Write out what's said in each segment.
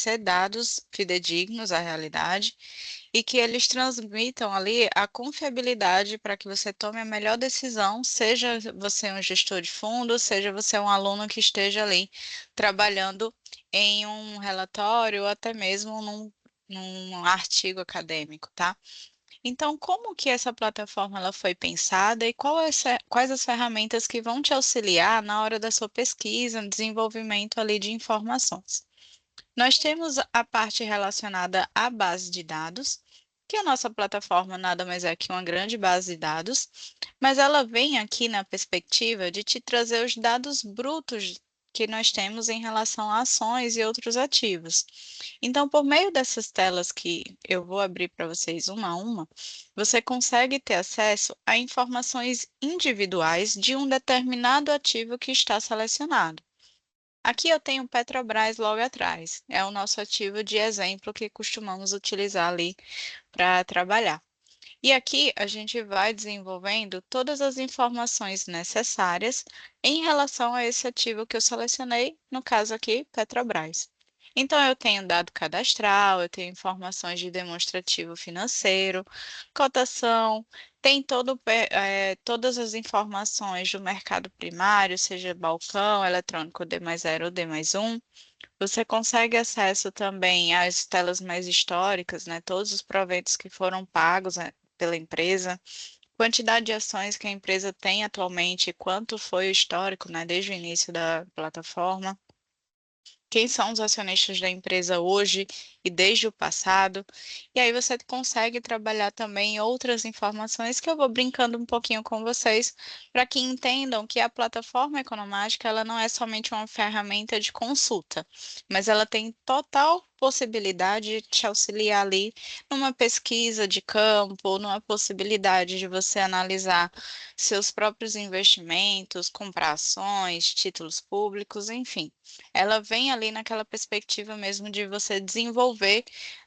ser dados fidedignos à realidade e que eles transmitam ali a confiabilidade para que você tome a melhor decisão, seja você um gestor de fundo, seja você um aluno que esteja ali trabalhando em um relatório ou até mesmo num artigo acadêmico, tá? Então, como que essa plataforma ela foi pensada e quais as ferramentas que vão te auxiliar na hora da sua pesquisa, no desenvolvimento ali de informações? Nós temos a parte relacionada à base de dados, que a nossa plataforma nada mais é que uma grande base de dados, mas ela vem aqui na perspectiva de te trazer os dados brutos que nós temos em relação a ações e outros ativos. Então, por meio dessas telas que eu vou abrir para vocês uma a uma, você consegue ter acesso a informações individuais de um determinado ativo que está selecionado. Aqui eu tenho Petrobras logo atrás, é o nosso ativo de exemplo que costumamos utilizar ali para trabalhar. E aqui a gente vai desenvolvendo todas as informações necessárias em relação a esse ativo que eu selecionei, no caso aqui, Petrobras. Então, eu tenho dado cadastral, eu tenho informações de demonstrativo financeiro, cotação, tem todas as informações do mercado primário, seja balcão, eletrônico D mais 0 ou D mais 1. Você consegue acesso também às telas mais históricas, né? Todos os proventos que foram pagos, né, pela empresa, quantidade de ações que a empresa tem atualmente, quanto foi o histórico, né, desde o início da plataforma, quem são os acionistas da empresa hoje e desde o passado. E aí você consegue trabalhar também outras informações que eu vou brincando um pouquinho com vocês, para que entendam que a plataforma economática ela não é somente uma ferramenta de consulta, mas ela tem total possibilidade de te auxiliar ali numa pesquisa de campo, numa possibilidade de você analisar seus próprios investimentos, comprar ações, títulos públicos, enfim. Ela vem ali naquela perspectiva mesmo de você desenvolver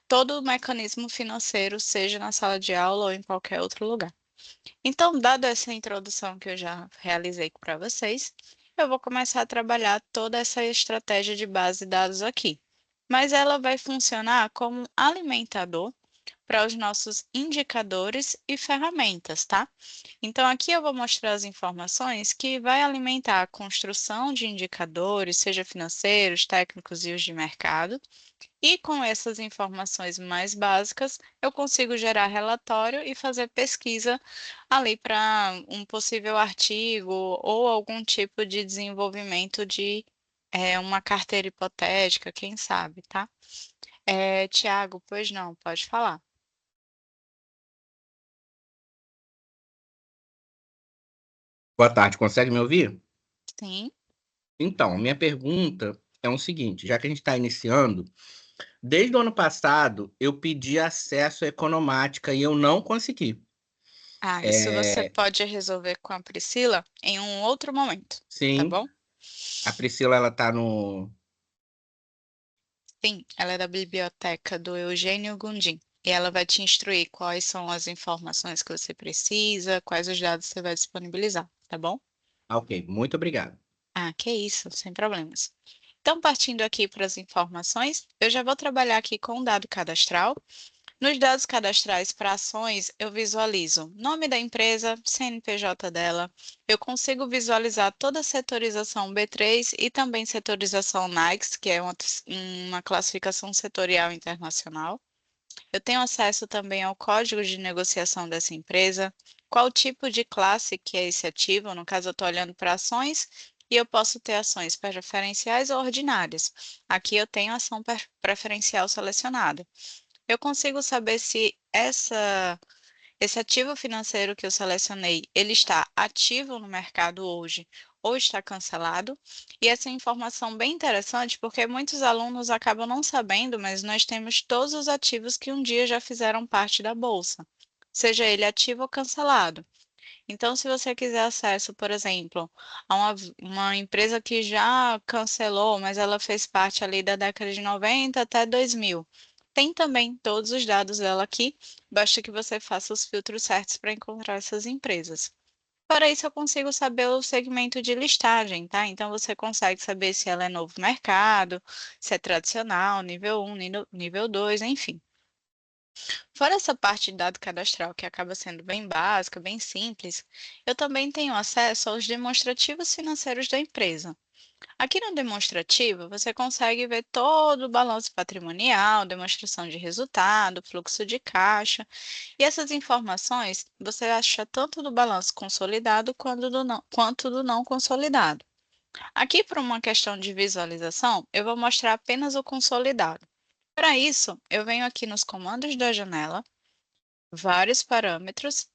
todo o mecanismo financeiro, seja na sala de aula ou em qualquer outro lugar. Então, dada essa introdução que eu já realizei para vocês, eu vou começar a trabalhar toda essa estratégia de base de dados aqui. Mas ela vai funcionar como um alimentador para os nossos indicadores e ferramentas, tá? Então, aqui eu vou mostrar as informações que vai alimentar a construção de indicadores, seja financeiros, técnicos e os de mercado. E com essas informações mais básicas, eu consigo gerar relatório e fazer pesquisa ali para um possível artigo ou algum tipo de desenvolvimento de uma carteira hipotética, quem sabe, tá? Tiago, pois não, pode falar. Boa tarde, consegue me ouvir? Sim. Então, minha pergunta é o seguinte: já que a gente está iniciando, desde o ano passado eu pedi acesso à Economática e eu não consegui. Ah, isso você É, pode resolver com a Priscila em um outro momento, tá sim, bom? a Priscila ela tá no. Sim, ela é da biblioteca do Eugênio Gundim. E ela vai te instruir quais são as informações que você precisa, quais os dados você vai disponibilizar, tá bom? Ah, ok, muito obrigado. Ah, que isso, sem problemas. Então, partindo aqui para as informações, eu já vou trabalhar aqui com o dado cadastral. Nos dados cadastrais para ações, eu visualizo nome da empresa, CNPJ dela. Eu consigo visualizar toda a setorização B3 e também setorização NAICS, que é uma classificação setorial internacional. Eu tenho acesso também ao código de negociação dessa empresa, qual tipo de classe que é esse ativo, no caso eu estou olhando para ações, e eu posso ter ações preferenciais ou ordinárias. Aqui eu tenho ação preferencial selecionada. Eu consigo saber se esse ativo financeiro que eu selecionei, ele está ativo no mercado hoje ou está cancelado. E essa é uma informação bem interessante porque muitos alunos acabam não sabendo, mas nós temos todos os ativos que um dia já fizeram parte da bolsa, seja ele ativo ou cancelado. Então, se você quiser acesso, por exemplo, a uma empresa que já cancelou, mas ela fez parte ali da década de 90 até 2000, tem também todos os dados dela aqui, basta que você faça os filtros certos para encontrar essas empresas. Fora isso, eu consigo saber o segmento de listagem, tá? Então, você consegue saber se ela é novo mercado, se é tradicional, nível 1, nível 2, enfim. Fora essa parte de dado cadastral, que acaba sendo bem básica, bem simples, eu também tenho acesso aos demonstrativos financeiros da empresa. Aqui no demonstrativo, você consegue ver todo o balanço patrimonial, demonstração de resultado, fluxo de caixa, e essas informações você acha tanto do balanço consolidado quanto do não consolidado. Aqui, por uma questão de visualização, eu vou mostrar apenas o consolidado. Para isso, eu venho aqui nos comandos da janela, vários parâmetros,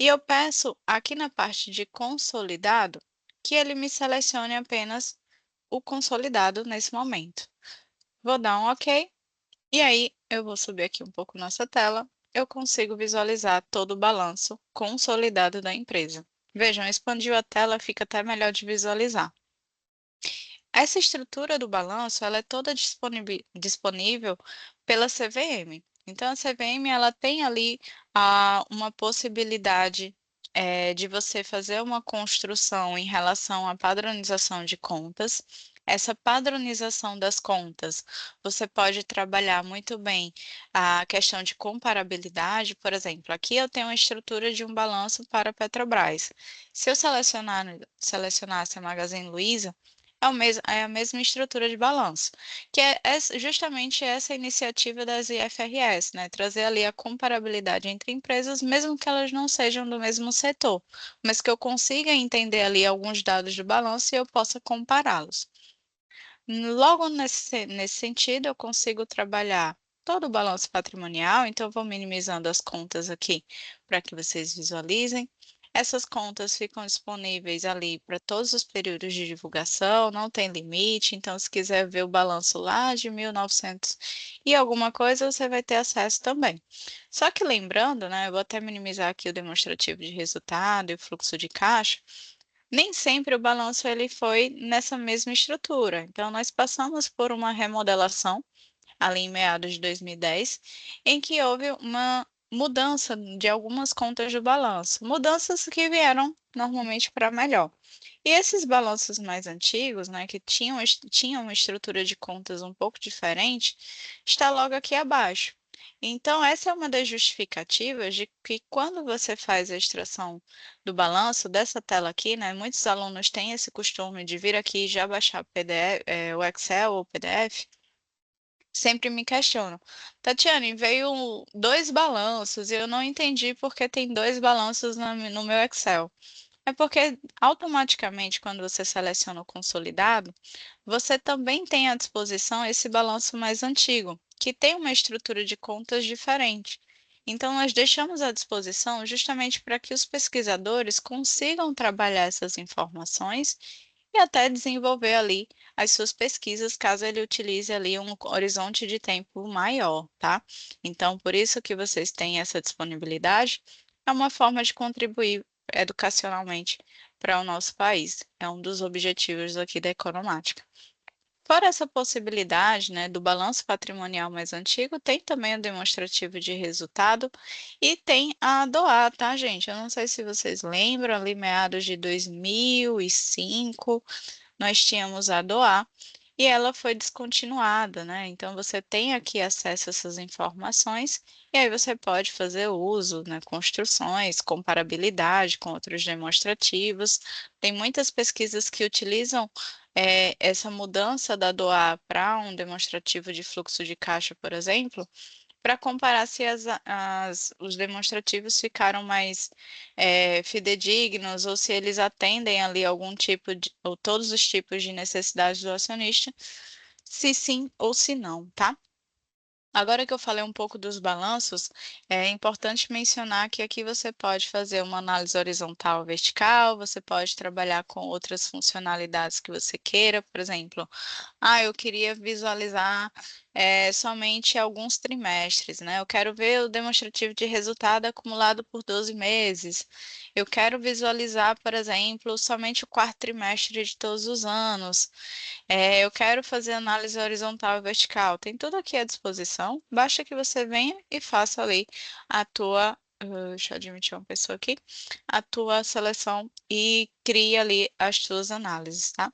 e eu peço aqui na parte de consolidado que ele me selecione apenas o consolidado nesse momento. Vou dar um OK, e aí eu vou subir aqui um pouco nossa tela, eu consigo visualizar todo o balanço consolidado da empresa. Vejam, expandiu a tela, fica até melhor de visualizar. Essa estrutura do balanço, ela é toda disponível pela CVM. Então, a CVM, ela tem ali uma possibilidade de você fazer uma construção em relação à padronização de contas. Essa padronização das contas, você pode trabalhar muito bem a questão de comparabilidade. Por exemplo, aqui eu tenho uma estrutura de um balanço para a Petrobras. Se eu selecionasse a Magazine Luiza, é a mesma estrutura de balanço, que é justamente essa iniciativa das IFRS, né? Trazer ali a comparabilidade entre empresas, mesmo que elas não sejam do mesmo setor, mas que eu consiga entender ali alguns dados do balanço e eu possa compará-los. Logo nesse sentido, eu consigo trabalhar todo o balanço patrimonial, então eu vou minimizando as contas aqui para que vocês visualizem. Essas contas ficam disponíveis ali para todos os períodos de divulgação, não tem limite, então se quiser ver o balanço lá de 1900 e alguma coisa, você vai ter acesso também. Só que lembrando, né, eu vou até minimizar aqui o demonstrativo de resultado e o fluxo de caixa, nem sempre o balanço ele foi nessa mesma estrutura. Então, nós passamos por uma remodelação ali em meados de 2010, em que houve uma mudança de algumas contas do balanço, mudanças que vieram normalmente para melhor. E esses balanços mais antigos, né, que tinham uma estrutura de contas um pouco diferente, está logo aqui abaixo. Então, essa é uma das justificativas de que quando você faz a extração do balanço dessa tela aqui, né, muitos alunos têm esse costume de vir aqui e já baixar PDF, o Excel ou o PDF, sempre me questionam. Tatiane, veio dois balanços e eu não entendi porque tem dois balanços no meu Excel. É porque automaticamente, quando você seleciona o consolidado, você também tem à disposição esse balanço mais antigo, que tem uma estrutura de contas diferente. Então, nós deixamos à disposição justamente para que os pesquisadores consigam trabalhar essas informações e até desenvolver ali as suas pesquisas, caso ele utilize ali um horizonte de tempo maior, tá? Então, por isso que vocês têm essa disponibilidade, é uma forma de contribuir educacionalmente para o nosso país. É um dos objetivos aqui da Economática. Fora essa possibilidade, né, do balanço patrimonial mais antigo, tem também o demonstrativo de resultado e tem a DOA, tá, gente? Eu não sei se vocês lembram, ali meados de 2005, nós tínhamos a DOA e ela foi descontinuada, né? Então você tem aqui acesso a essas informações e aí você pode fazer uso, né, construções, comparabilidade com outros demonstrativos. Tem muitas pesquisas que utilizam essa mudança da DOA para um demonstrativo de fluxo de caixa, por exemplo, para comparar se os demonstrativos ficaram mais fidedignos ou se eles atendem ali algum tipo de, ou todos os tipos de necessidades do acionista, se sim ou se não, tá? Agora que eu falei um pouco dos balanços, é importante mencionar que aqui você pode fazer uma análise horizontal ou vertical, você pode trabalhar com outras funcionalidades que você queira, por exemplo, eu queria visualizar somente alguns trimestres, né? Eu quero ver o demonstrativo de resultado acumulado por 12 meses. Eu quero visualizar, por exemplo, somente o quarto trimestre de todos os anos. Eu quero fazer análise horizontal e vertical. Tem tudo aqui à disposição. Basta que você venha e faça ali a tua deixa eu admitir uma pessoa aqui, a tua seleção e cria ali as tuas análises, tá?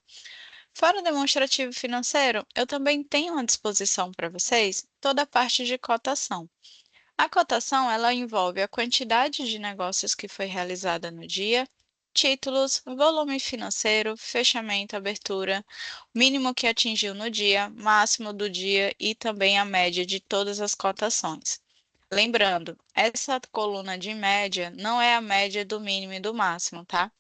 Fora o demonstrativo financeiro, eu também tenho à disposição para vocês toda a parte de cotação. A cotação, ela envolve a quantidade de negócios que foi realizada no dia, títulos, volume financeiro, fechamento, abertura, mínimo que atingiu no dia, máximo do dia e também a média de todas as cotações. Lembrando, essa coluna de média não é a média do mínimo e do máximo, tá?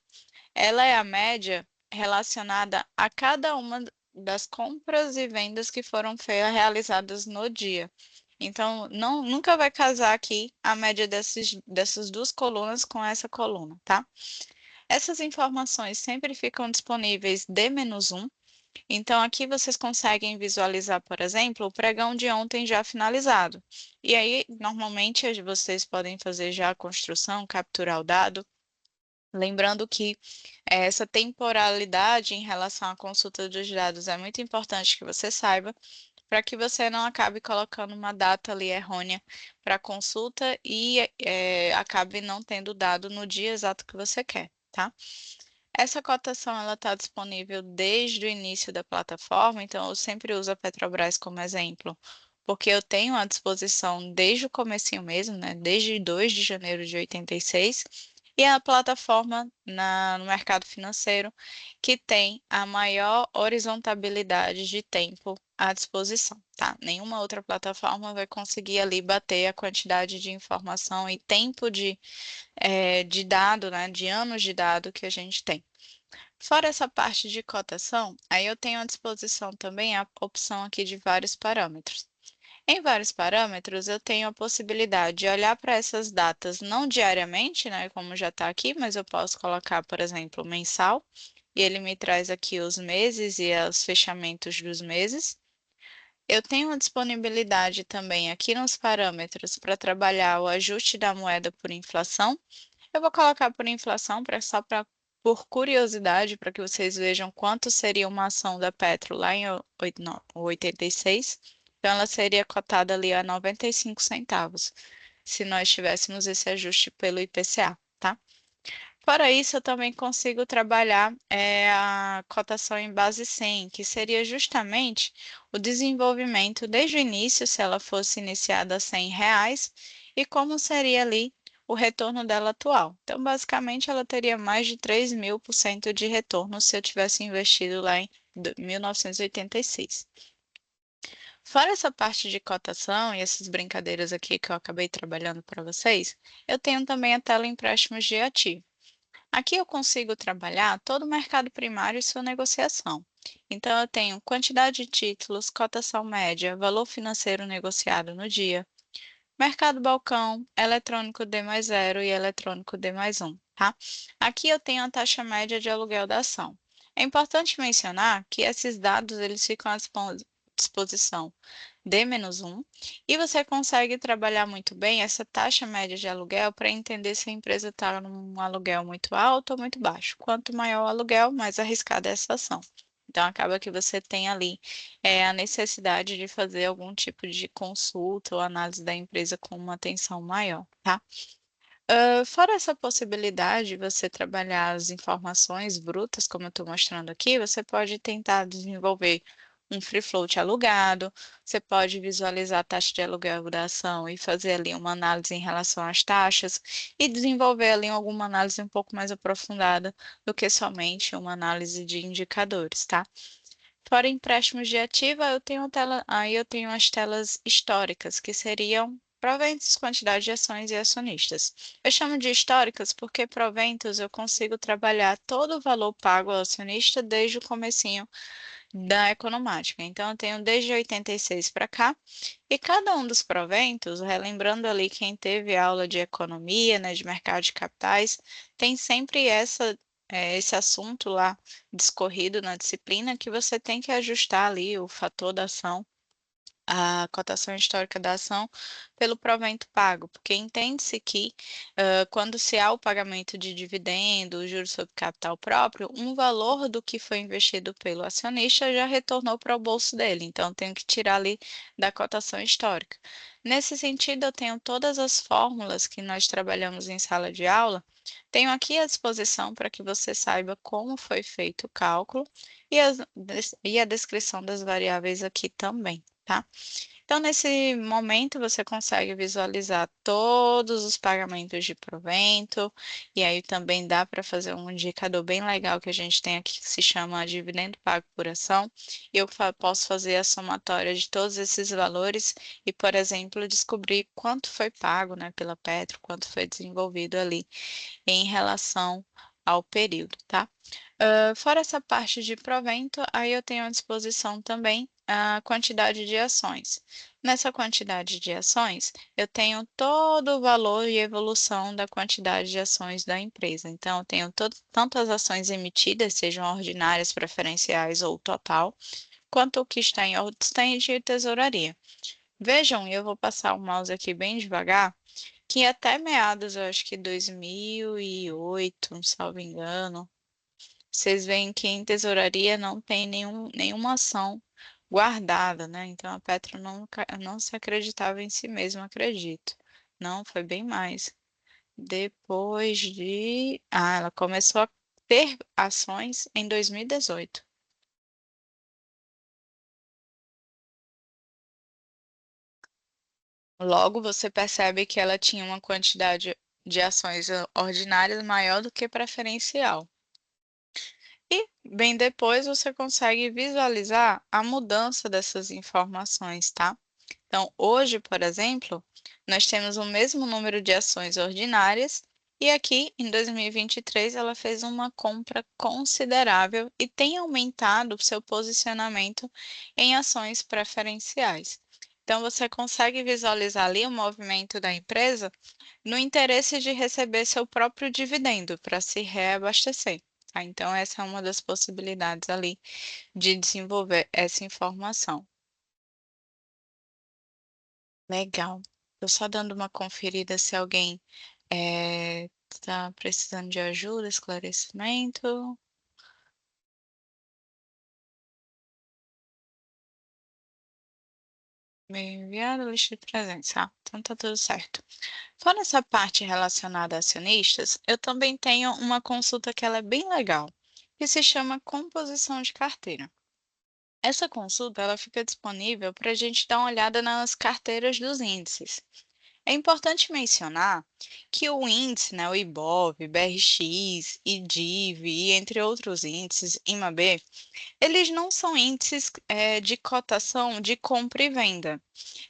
Ela é a média relacionada a cada uma das compras e vendas que foram realizadas no dia. Então, nunca vai casar aqui a média dessas duas colunas com essa coluna, tá? Essas informações sempre ficam disponíveis D-1. Então, aqui vocês conseguem visualizar, por exemplo, o pregão de ontem já finalizado. E aí, normalmente, vocês podem fazer já a construção, capturar o dado. Lembrando que essa temporalidade em relação à consulta dos dados é muito importante que você saiba, para que você não acabe colocando uma data ali errônea para consulta e acabe não tendo dado no dia exato que você quer, tá? Essa cotação ela está disponível desde o início da plataforma, então eu sempre uso a Petrobras como exemplo, porque eu tenho à disposição desde o comecinho mesmo, né, desde 2 de janeiro de 86, e a plataforma no mercado financeiro que tem a maior horizontabilidade de tempo à disposição, tá? Nenhuma outra plataforma vai conseguir ali bater a quantidade de informação e tempo de dado, né, de anos de dado que a gente tem. Fora essa parte de cotação, aí eu tenho à disposição também a opção aqui de vários parâmetros. Em vários parâmetros, eu tenho a possibilidade de olhar para essas datas não diariamente, né, como já está aqui, mas eu posso colocar, por exemplo, mensal, e ele me traz aqui os meses e os fechamentos dos meses. Eu tenho a disponibilidade também aqui nos parâmetros para trabalhar o ajuste da moeda por inflação. Eu vou colocar por inflação só para por curiosidade, para que vocês vejam quanto seria uma ação da Petro lá em 86. Então, ela seria cotada ali a 95 centavos, se nós tivéssemos esse ajuste pelo IPCA, tá? Fora isso, eu também consigo trabalhar a cotação em base 100, que seria justamente o desenvolvimento desde o início, se ela fosse iniciada a R$ 100, e como seria ali o retorno dela atual. Então, basicamente, ela teria mais de 3.000% de retorno se eu tivesse investido lá em 1986. Fora essa parte de cotação e essas brincadeiras aqui que eu acabei trabalhando para vocês, eu tenho também a tela empréstimos de ativo. Aqui eu consigo trabalhar todo o mercado primário e sua negociação. Então, eu tenho quantidade de títulos, cotação média, valor financeiro negociado no dia, mercado balcão, eletrônico D mais zero e eletrônico D mais um, tá? Aqui eu tenho a taxa média de aluguel da ação. É importante mencionar que esses dados eles ficam à disposição D-1 e você consegue trabalhar muito bem essa taxa média de aluguel para entender se a empresa está num aluguel muito alto ou muito baixo. Quanto maior o aluguel, mais arriscada é essa ação. Então, acaba que você tem ali a necessidade de fazer algum tipo de consulta ou análise da empresa com uma atenção maior, tá? Fora essa possibilidade de você trabalhar as informações brutas, como eu estou mostrando aqui, você pode tentar desenvolver um free float alugado, você pode visualizar a taxa de aluguel da ação e fazer ali uma análise em relação às taxas e desenvolver ali alguma análise um pouco mais aprofundada do que somente uma análise de indicadores, tá? Fora empréstimos de ativa, aí eu tenho as telas históricas, que seriam proventos, quantidade de ações e acionistas. Eu chamo de históricas porque proventos eu consigo trabalhar todo o valor pago ao acionista desde o comecinho da economática. Então, eu tenho desde 86 para cá, e cada um dos proventos, relembrando ali quem teve aula de economia, né, de mercado de capitais, tem sempre esse assunto lá discorrido na disciplina que você tem que ajustar ali o fator da ação a cotação histórica da ação pelo provento pago, porque entende-se que quando se há o pagamento de dividendo, juros sobre capital próprio, um valor do que foi investido pelo acionista já retornou para o bolso dele, então tenho que tirar ali da cotação histórica. Nesse sentido, eu tenho todas as fórmulas que nós trabalhamos em sala de aula, tenho aqui à disposição para que você saiba como foi feito o cálculo e a descrição das variáveis aqui também, tá? Então, nesse momento, você consegue visualizar todos os pagamentos de provento, e aí também dá para fazer um indicador bem legal que a gente tem aqui, que se chama dividendo pago por ação. Eu posso fazer a somatória de todos esses valores e, por exemplo, descobrir quanto foi pago, né, pela Petro, quanto foi desenvolvido ali em relação ao período, tá? Fora essa parte de provento, aí eu tenho à disposição também a quantidade de ações. Nessa quantidade de ações, eu tenho todo o valor e evolução da quantidade de ações da empresa. Então, eu tenho tanto as ações emitidas, sejam ordinárias, preferenciais ou total, quanto o que está em outstante e tesouraria. Vejam, e eu vou passar o mouse aqui bem devagar, que até meados, eu acho que 2008, salvo engano, vocês veem que em tesouraria não tem nenhuma ação guardada, né? Então a Petro não se acreditava em si mesma, acredito. Não, foi bem mais. Depois de. Ah, ela começou a ter ações em 2018. Logo, você percebe que ela tinha uma quantidade de ações ordinárias maior do que preferencial. E bem depois você consegue visualizar a mudança dessas informações, tá? Então, hoje, por exemplo, nós temos o mesmo número de ações ordinárias e aqui em 2023 ela fez uma compra considerável e tem aumentado o seu posicionamento em ações preferenciais. Então, você consegue visualizar ali o movimento da empresa no interesse de receber seu próprio dividendo para se reabastecer. Tá? Então, essa é uma das possibilidades ali de desenvolver essa informação. Legal. Tô só dando uma conferida se alguém está precisando de ajuda, esclarecimento. Meio enviado, lista de presentes. Ah, então tá tudo certo. Fora essa parte relacionada a acionistas, eu também tenho uma consulta que ela é bem legal, que se chama composição de carteira. Essa consulta ela fica disponível para a gente dar uma olhada nas carteiras dos índices. É importante mencionar que o índice, né, o IBOV, BRX, IDIV e entre outros índices, IMAB, eles não são índices de cotação de compra e venda.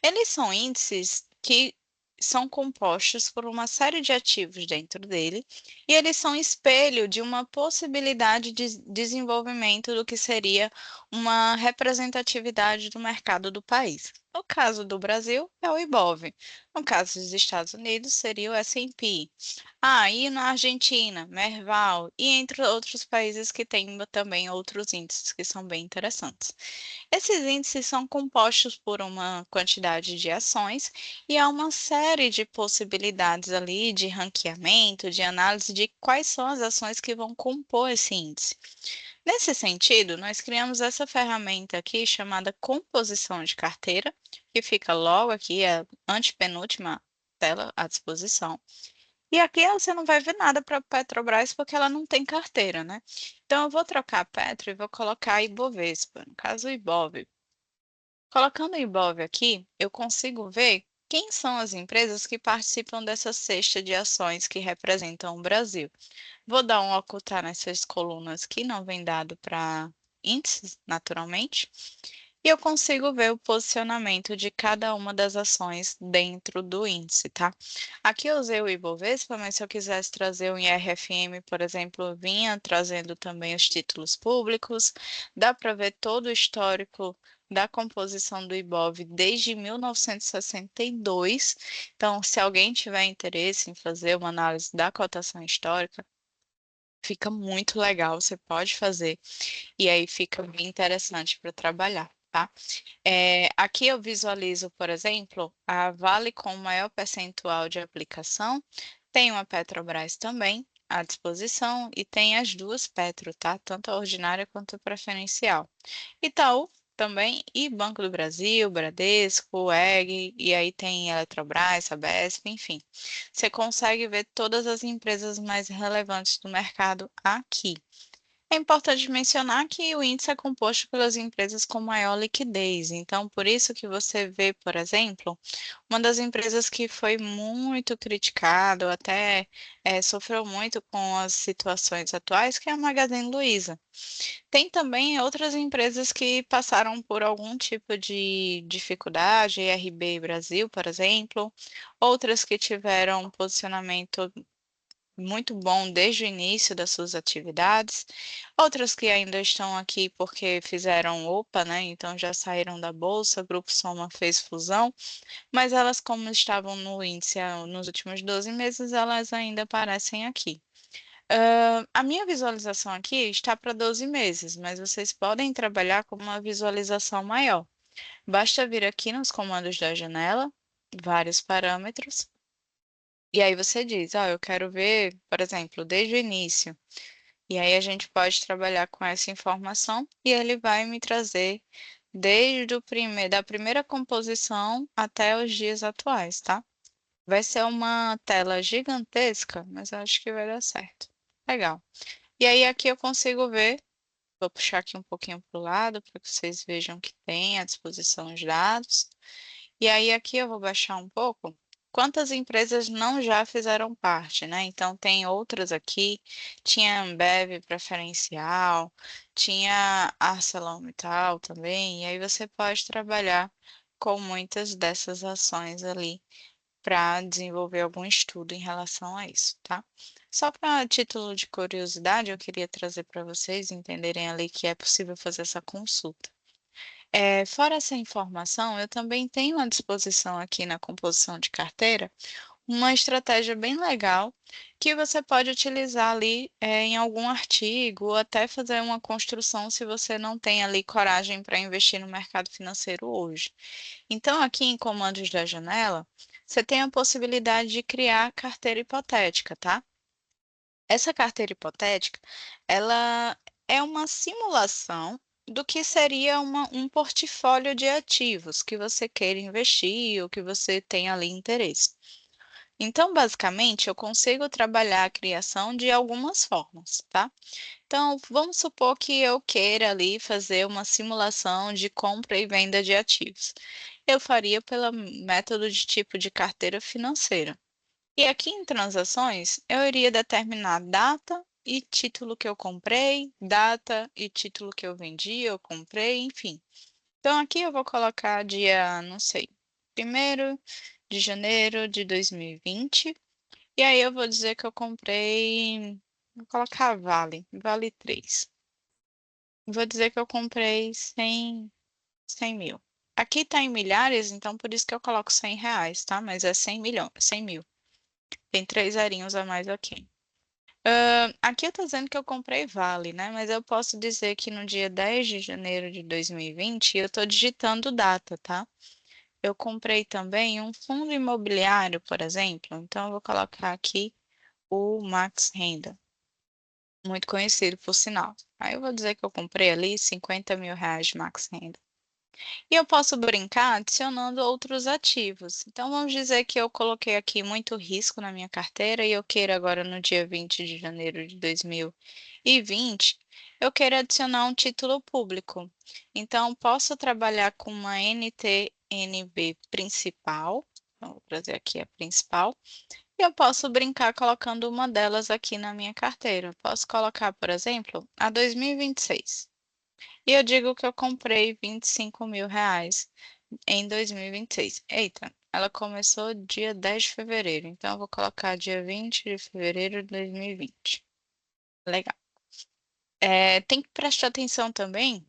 Eles são índices que são compostos por uma série de ativos dentro dele, e eles são espelho de uma possibilidade de desenvolvimento do que seria uma representatividade do mercado do país. No caso do Brasil, é o IBOV. No caso dos Estados Unidos, seria o S&P. Ah, e na Argentina, Merval, e entre outros países que têm também outros índices que são bem interessantes. Esses índices são compostos por uma quantidade de ações e há uma série de possibilidades ali de ranqueamento, de análise de quais são as ações que vão compor esse índice. Nesse sentido, nós criamos essa ferramenta aqui chamada composição de carteira, que fica logo aqui, a antepenúltima tela à disposição. E aqui você não vai ver nada para a Petrobras porque ela não tem carteira, né? Então eu vou trocar a Petro e vou colocar a Ibovespa, no caso o Ibov. Colocando o Ibov aqui, eu consigo ver quem são as empresas que participam dessa cesta de ações que representam o Brasil. Vou dar um ocultar nessas colunas que não vem dado para índices, naturalmente, e eu consigo ver o posicionamento de cada uma das ações dentro do índice, tá? Aqui eu usei o Ibovespa, mas se eu quisesse trazer um IRFM, por exemplo, eu vinha trazendo também os títulos públicos, dá para ver todo o histórico da composição do IBOV desde 1962. Então, se alguém tiver interesse em fazer uma análise da cotação histórica, fica muito legal, você pode fazer, e aí fica bem interessante para trabalhar. tá? Aqui eu visualizo, por exemplo, a Vale com maior percentual de aplicação, tem uma Petrobras também à disposição e tem as duas Petro, tá? Tanto a ordinária quanto a preferencial. Itaú também, e Banco do Brasil, Bradesco, EG, e aí tem Eletrobras, Sabesp, enfim. Você consegue ver todas as empresas mais relevantes do mercado aqui. É importante mencionar que o índice é composto pelas empresas com maior liquidez. Então, por isso que você vê, por exemplo, uma das empresas que foi muito criticada, ou até sofreu muito com as situações atuais, que é a Magazine Luiza. Tem também outras empresas que passaram por algum tipo de dificuldade, RB Brasil, por exemplo, outras que tiveram um posicionamento muito bom desde o início das suas atividades, outras que ainda estão aqui porque fizeram OPA, né? Então já saíram da bolsa, o Grupo Soma fez fusão, mas elas, como estavam no índice nos últimos 12 meses, elas ainda aparecem aqui. A minha visualização aqui está para 12 meses, mas vocês podem trabalhar com uma visualização maior. Basta vir aqui nos comandos da janela, vários parâmetros, e aí você diz, eu quero ver, por exemplo, desde o início. E aí a gente pode trabalhar com essa informação e ele vai me trazer desde da primeira composição até os dias atuais, tá? Vai ser uma tela gigantesca, mas eu acho que vai dar certo. Legal. E aí aqui eu consigo ver, vou puxar aqui um pouquinho para o lado para que vocês vejam que tem à disposição os dados. E aí aqui eu vou baixar um pouco. Quantas empresas não já fizeram parte, né? Então tem outras aqui, tinha Ambev preferencial, tinha ArcelorMittal também, e aí você pode trabalhar com muitas dessas ações ali para desenvolver algum estudo em relação a isso, tá? Só para título de curiosidade, eu queria trazer para vocês entenderem ali que é possível fazer essa consulta. Fora essa informação, eu também tenho à disposição aqui na composição de carteira uma estratégia bem legal que você pode utilizar ali em algum artigo ou até fazer uma construção se você não tem ali coragem para investir no mercado financeiro hoje. Então, aqui em comandos da janela, você tem a possibilidade de criar carteira hipotética, tá? Essa carteira hipotética, ela é uma simulação do que seria um portfólio de ativos que você queira investir ou que você tenha ali interesse. Então, basicamente, eu consigo trabalhar a criação de algumas formas, tá? Então, vamos supor que eu queira ali fazer uma simulação de compra e venda de ativos. Eu faria pelo método de tipo de carteira financeira. E aqui em transações, eu iria determinar data e título que eu comprei, data e título que eu vendi, eu comprei, enfim. Então aqui eu vou colocar dia, não sei, 1º de janeiro de 2020. E aí eu vou dizer que eu comprei, vou colocar Vale 3. Vou dizer que eu comprei 100 mil. Aqui está em milhares, então por isso que eu coloco R$ 100, tá? Mas é 100 milhões, 100 mil. Tem três zerinhos a mais aqui. Aqui eu estou dizendo que eu comprei Vale, né? Mas eu posso dizer que no dia 10 de janeiro de 2020 eu estou digitando data, tá? Eu comprei também um fundo imobiliário, por exemplo. Então eu vou colocar aqui o Max Renda, muito conhecido por sinal. Aí eu vou dizer que eu comprei ali R$ 50 mil de Max Renda. E eu posso brincar adicionando outros ativos. Então, vamos dizer que eu coloquei aqui muito risco na minha carteira e eu queiro agora, no dia 20 de janeiro de 2020, eu quero adicionar um título público. Então, posso trabalhar com uma NTNB principal. Então, vou trazer aqui a principal. E eu posso brincar colocando uma delas aqui na minha carteira. Posso colocar, por exemplo, a 2026. E eu digo que eu comprei R$ 25 mil em 2026. Eita, ela começou dia 10 de fevereiro, então eu vou colocar dia 20 de fevereiro de 2020. Legal. Tem que prestar atenção também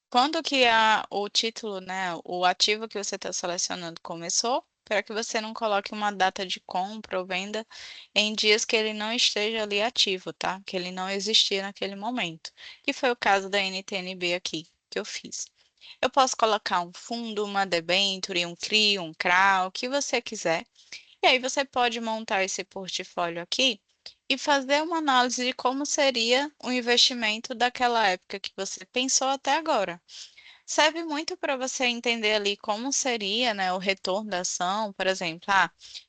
quando que o título, né, o ativo que você está selecionando começou, para que você não coloque uma data de compra ou venda em dias que ele não esteja ali ativo, tá? Que ele não existia naquele momento. Que foi o caso da NTNB aqui, que eu fiz. Eu posso colocar um fundo, uma debênture, um CRI, um CRA, o que você quiser. E aí você pode montar esse portfólio aqui e fazer uma análise de como seria o investimento daquela época que você pensou até agora. Serve muito para você entender ali como seria, né, o retorno da ação. Por exemplo,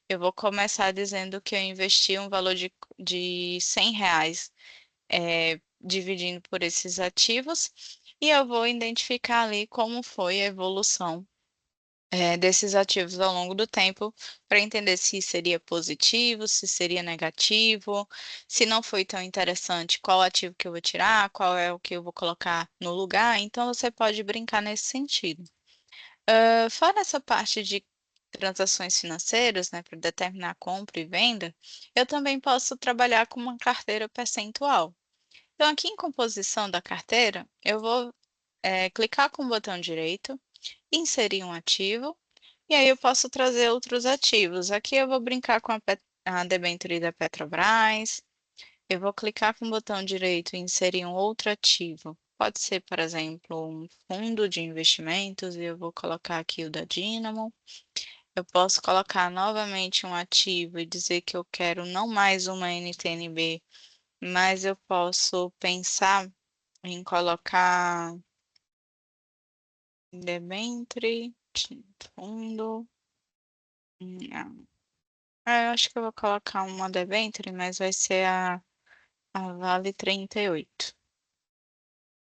eu vou começar dizendo que eu investi um valor de R$ 100, dividindo por esses ativos, e eu vou identificar ali como foi a evolução desses ativos ao longo do tempo, para entender se seria positivo, se seria negativo, se não foi tão interessante, qual ativo que eu vou tirar, qual é o que eu vou colocar no lugar. Então, você pode brincar nesse sentido. Fora essa parte de transações financeiras, né, para determinar compra e venda, eu também posso trabalhar com uma carteira percentual. Então, aqui em composição da carteira, eu vou clicar com o botão direito, inserir um ativo, e aí eu posso trazer outros ativos. Aqui eu vou brincar com a debênture da Petrobras. Eu vou clicar com o botão direito e inserir um outro ativo. Pode ser, por exemplo, um fundo de investimentos, e eu vou colocar aqui o da Dynamo. Eu posso colocar novamente um ativo e dizer que eu quero não mais uma NTNB, mas eu posso pensar em colocar debênture, fundo. Não. Eu acho que eu vou colocar uma debênture, mas vai ser a Vale 38.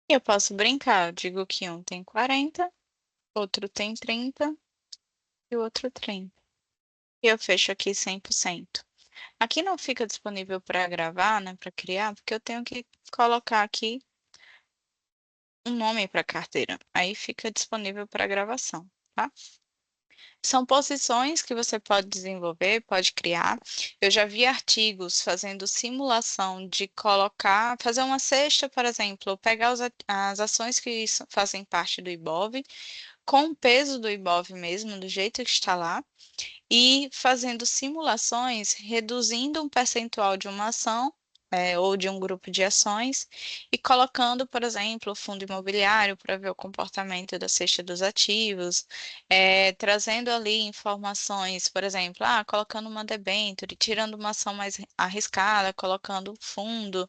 E eu posso brincar, eu digo que um tem 40, outro tem 30 e o outro 30. E eu fecho aqui 100%. Aqui não fica disponível para gravar, né, para criar, porque eu tenho que colocar aqui um nome para a carteira. Aí fica disponível para gravação, tá? São posições que você pode desenvolver, pode criar. Eu já vi artigos fazendo simulação de colocar, fazer uma cesta, por exemplo, pegar as ações que fazem parte do IBOV, com o peso do IBOV mesmo, do jeito que está lá, e fazendo simulações, reduzindo um percentual de uma ação, ou de um grupo de ações, e colocando, por exemplo, o fundo imobiliário para ver o comportamento da cesta dos ativos, trazendo ali informações, por exemplo, colocando uma debênture, tirando uma ação mais arriscada, colocando o fundo,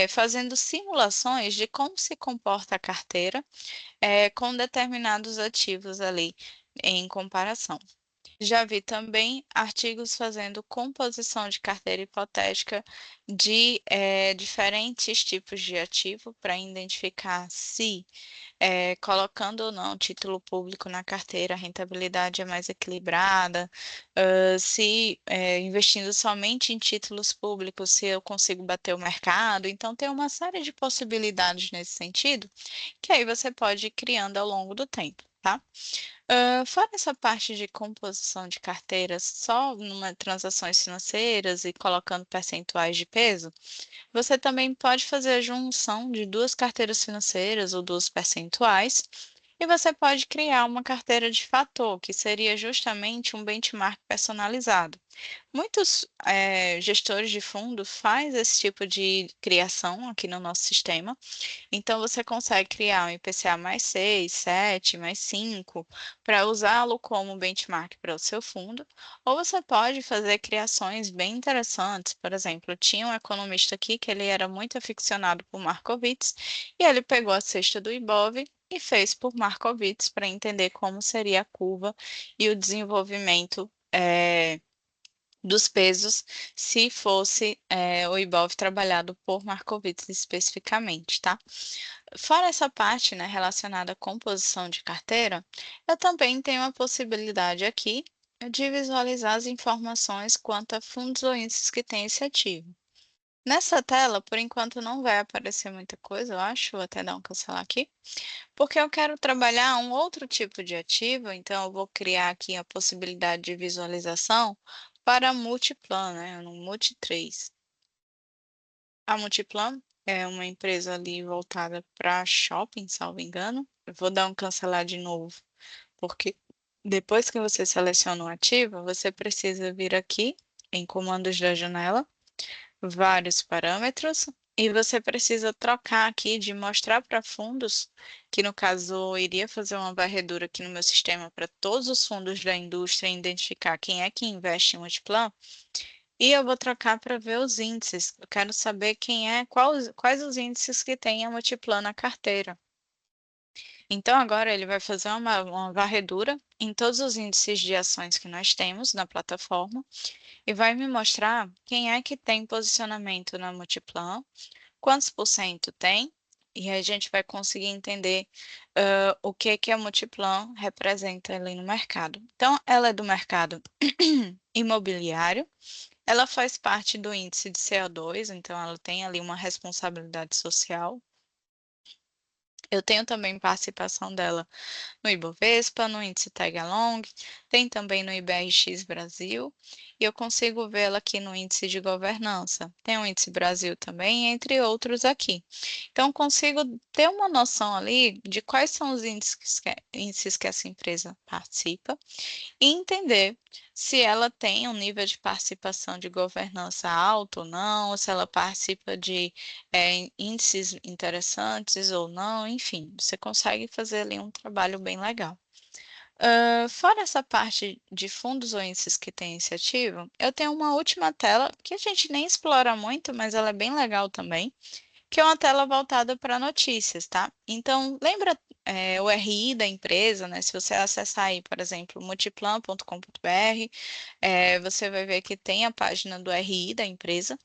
fazendo simulações de como se comporta a carteira, com determinados ativos ali em comparação. Já vi também artigos fazendo composição de carteira hipotética de diferentes tipos de ativo para identificar se, colocando ou não título público na carteira, a rentabilidade é mais equilibrada, se investindo somente em títulos públicos, se eu consigo bater o mercado. Então, tem uma série de possibilidades nesse sentido, que aí você pode ir criando ao longo do tempo, tá? Fora essa parte de composição de carteiras só numa transações financeiras e colocando percentuais de peso, você também pode fazer a junção de duas carteiras financeiras ou duas percentuais, e você pode criar uma carteira de fator, que seria justamente um benchmark personalizado. Muitos gestores de fundo fazem esse tipo de criação aqui no nosso sistema, então, você consegue criar um IPCA mais 6, 7, mais 5, para usá-lo como benchmark para o seu fundo, ou você pode fazer criações bem interessantes. Por exemplo, tinha um economista aqui que ele era muito aficionado por Markowitz, e ele pegou a cesta do Ibov e fez por Markowitz para entender como seria a curva e o desenvolvimento dos pesos se fosse o Ibov trabalhado por Markowitz especificamente, tá? Fora essa parte, né, relacionada à composição de carteira, eu também tenho a possibilidade aqui de visualizar as informações quanto a fundos ou índices que têm esse ativo. Nessa tela, por enquanto, não vai aparecer muita coisa, eu acho, vou até dar um cancelar aqui, porque eu quero trabalhar um outro tipo de ativo, então eu vou criar aqui a possibilidade de visualização para Multiplan, né, no Multi3. A Multiplan é uma empresa ali voltada para shopping, salvo engano. Eu vou dar um cancelar de novo, porque depois que você seleciona o ativo, você precisa vir aqui em comandos da janela, vários parâmetros, E você precisa trocar aqui de mostrar para fundos, que no caso eu iria fazer uma varredura aqui no meu sistema para todos os fundos da indústria e identificar quem é que investe em Multiplan. E eu vou trocar para ver os índices. Eu quero saber quais os índices que tem a Multiplan na carteira. Então, agora ele vai fazer uma varredura em todos os índices de ações que nós temos na plataforma e vai me mostrar quem é que tem posicionamento na Multiplan, quantos por cento tem, e aí a gente vai conseguir entender o que que a Multiplan representa ali no mercado. Então, ela é do mercado imobiliário, ela faz parte do índice de CO2, então ela tem ali uma responsabilidade social. Eu tenho também participação dela no Ibovespa, no índice Tag-Along, tem também no IBRX Brasil, e eu consigo vê-la aqui no índice de governança. Tem o índice Brasil também, entre outros aqui. Então, consigo ter uma noção ali de quais são os índices que essa empresa participa e entender se ela tem um nível de participação de governança alto ou não, ou se ela participa de índices interessantes ou não, enfim, você consegue fazer ali um trabalho bem legal. Fora essa parte de fundos ou índices que tem iniciativa, eu tenho uma última tela que a gente nem explora muito, mas ela é bem legal também, que é uma tela voltada para notícias, tá? Então, lembra, o RI da empresa, né? Se você acessar aí, por exemplo, multiplan.com.br, você vai ver que tem a página do RI da empresa.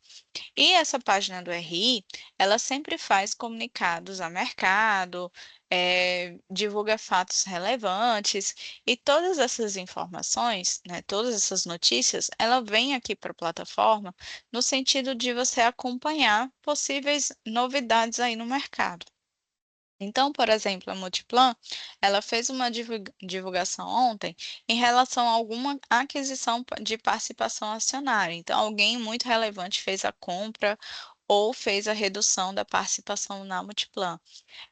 E essa página do RI, ela sempre faz comunicados a mercado, divulga fatos relevantes e todas essas informações, né, todas essas notícias, ela vem aqui para a plataforma no sentido de você acompanhar possíveis novidades aí no mercado. Então, por exemplo, a Multiplan, ela fez uma divulgação ontem em relação a alguma aquisição de participação acionária. Então, alguém muito relevante fez a compra ou fez a redução da participação na Multiplan.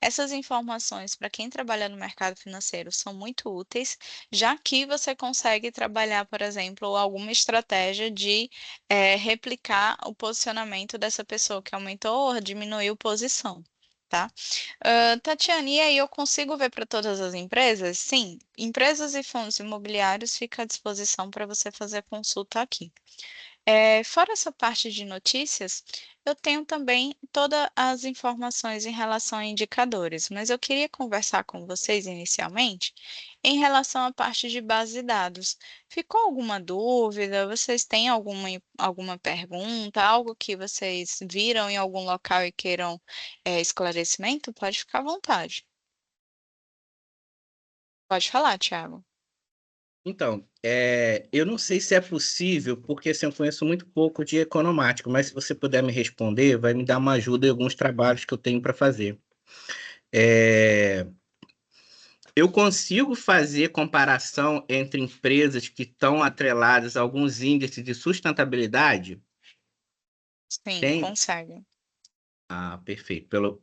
Essas informações, para quem trabalha no mercado financeiro, são muito úteis, já que você consegue trabalhar, por exemplo, alguma estratégia de replicar o posicionamento dessa pessoa que aumentou ou diminuiu posição. Tá? Tatiane, e aí eu consigo ver para todas as empresas? Sim, empresas e fundos imobiliários ficam à disposição para você fazer a consulta aqui. Fora essa parte de notícias, eu tenho também todas as informações em relação a indicadores, mas eu queria conversar com vocês inicialmente em relação à parte de base de dados. Ficou alguma dúvida? Vocês têm alguma pergunta, algo que vocês viram em algum local e queiram esclarecimento? Pode ficar à vontade. Pode falar, Thiago. Então, eu não sei se é possível, porque assim, eu conheço muito pouco de economático, mas se você puder me responder, vai me dar uma ajuda em alguns trabalhos que eu tenho para fazer. É, eu consigo fazer comparação entre empresas que estão atreladas a alguns índices de sustentabilidade? Sim, Tem? consegue. Ah, perfeito.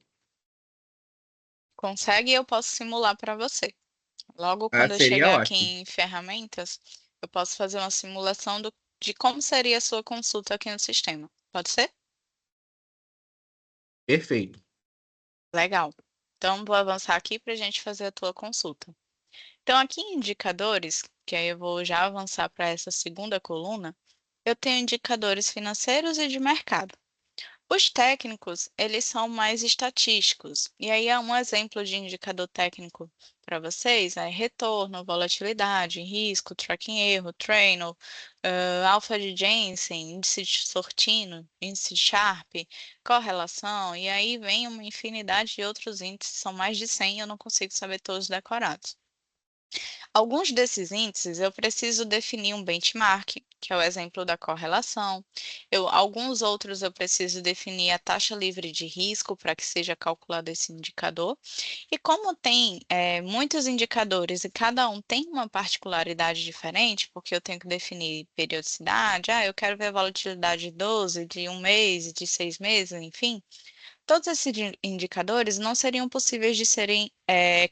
Consegue e eu posso simular para você. Logo quando eu Seria chegar aqui ótimo. em ferramentas, eu posso fazer uma simulação de como seria a sua consulta aqui no sistema. Pode ser? Perfeito. Legal. Então, vou avançar aqui para a gente fazer a tua consulta. Então, aqui em indicadores, que aí eu vou já avançar para essa segunda coluna, eu tenho indicadores financeiros e de mercado. Os técnicos, eles são mais estatísticos. E aí, um exemplo de indicador técnico para vocês é retorno, volatilidade, risco, tracking erro, treino, alfa de Jensen, índice de Sortino, índice de Sharpe, correlação, e aí vem uma infinidade de outros índices, são mais de 100, eu não consigo saber todos decorados. Alguns desses índices eu preciso definir um benchmark, que é o exemplo da correlação. Alguns outros eu preciso definir a taxa livre de risco para que seja calculado esse indicador. E como tem muitos indicadores e cada um tem uma particularidade diferente, porque eu tenho que definir periodicidade, eu quero ver a volatilidade de 12, de um mês, de 6 meses, enfim. Todos esses indicadores não seriam possíveis de serem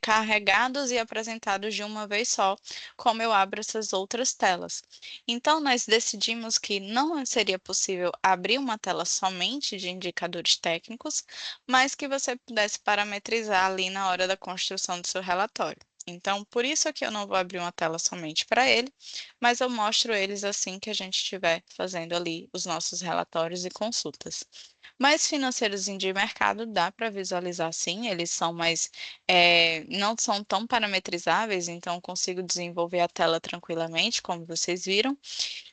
carregados e apresentados de uma vez só, como eu abro essas outras telas. Então, nós decidimos que não seria possível abrir uma tela somente de indicadores técnicos, mas que você pudesse parametrizar ali na hora da construção do seu relatório. Então, por isso que eu não vou abrir uma tela somente para ele, mas eu mostro eles assim que a gente estiver fazendo ali os nossos relatórios e consultas. Mas financeiros de mercado dá para visualizar sim, eles são mais, não são tão parametrizáveis, então consigo desenvolver a tela tranquilamente, como vocês viram.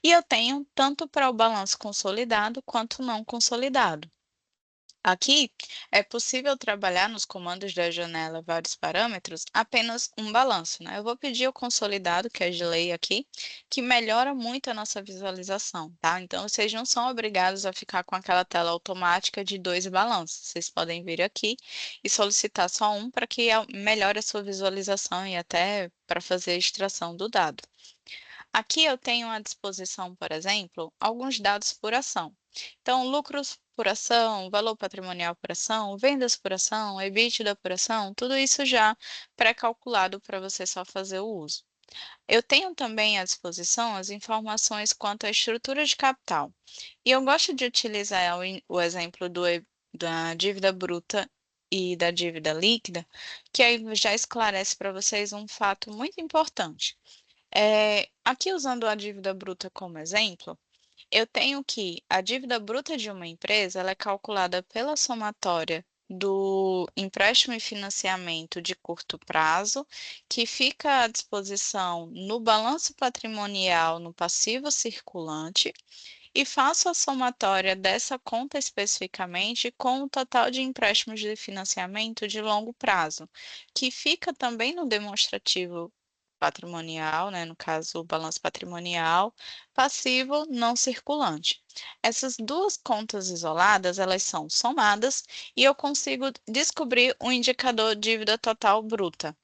E eu tenho tanto para o balanço consolidado quanto não consolidado. Aqui é possível trabalhar nos comandos da janela vários parâmetros, apenas um balanço, né? Eu vou pedir o consolidado, que é de lei aqui, que melhora muito a nossa visualização, tá? Então, vocês não são obrigados a ficar com aquela tela automática de dois balanços. Vocês podem vir aqui e solicitar só um para que melhore a sua visualização e até para fazer a extração do dado. Aqui eu tenho à disposição, por exemplo, alguns dados por ação. Então, lucros por ação, valor patrimonial por ação, vendas por ação, EBITDA por ação, tudo isso já pré-calculado para você só fazer o uso. Eu tenho também à disposição as informações quanto à estrutura de capital. E eu gosto de utilizar o exemplo da dívida bruta e da dívida líquida, que aí já esclarece para vocês um fato muito importante. Aqui usando a dívida bruta como exemplo, eu tenho que a dívida bruta de uma empresa ela é calculada pela somatória do empréstimo e financiamento de curto prazo, que fica à disposição no balanço patrimonial no passivo circulante, e faço a somatória dessa conta especificamente com o total de empréstimos de financiamento de longo prazo, que fica também no demonstrativo patrimonial, né, no caso o balanço patrimonial, passivo não circulante. Essas duas contas isoladas, elas são somadas e eu consigo descobrir o indicador dívida total bruta.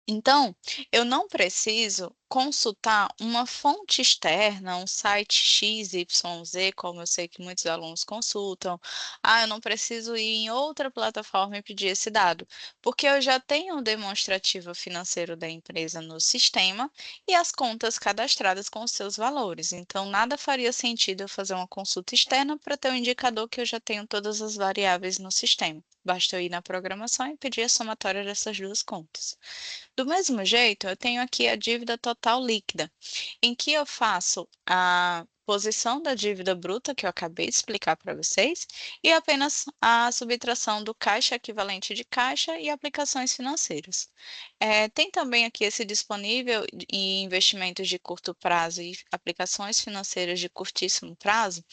Então, eu não preciso consultar uma fonte externa, um site XYZ, como eu sei que muitos alunos consultam. Ah, eu não preciso ir em outra plataforma e pedir esse dado, porque eu já tenho o demonstrativo financeiro da empresa no sistema e as contas cadastradas com os seus valores. Então, nada faria sentido eu fazer uma consulta externa para ter um indicador que eu já tenho todas as variáveis no sistema. Basta eu ir na programação e pedir a somatória dessas duas contas. Do mesmo jeito, eu tenho aqui a dívida total líquida, em que eu faço a posição da dívida bruta, que eu acabei de explicar para vocês, e apenas a subtração do caixa equivalente de caixa e aplicações financeiras. Tem também aqui esse disponível em investimentos de curto prazo e aplicações financeiras de curtíssimo prazo,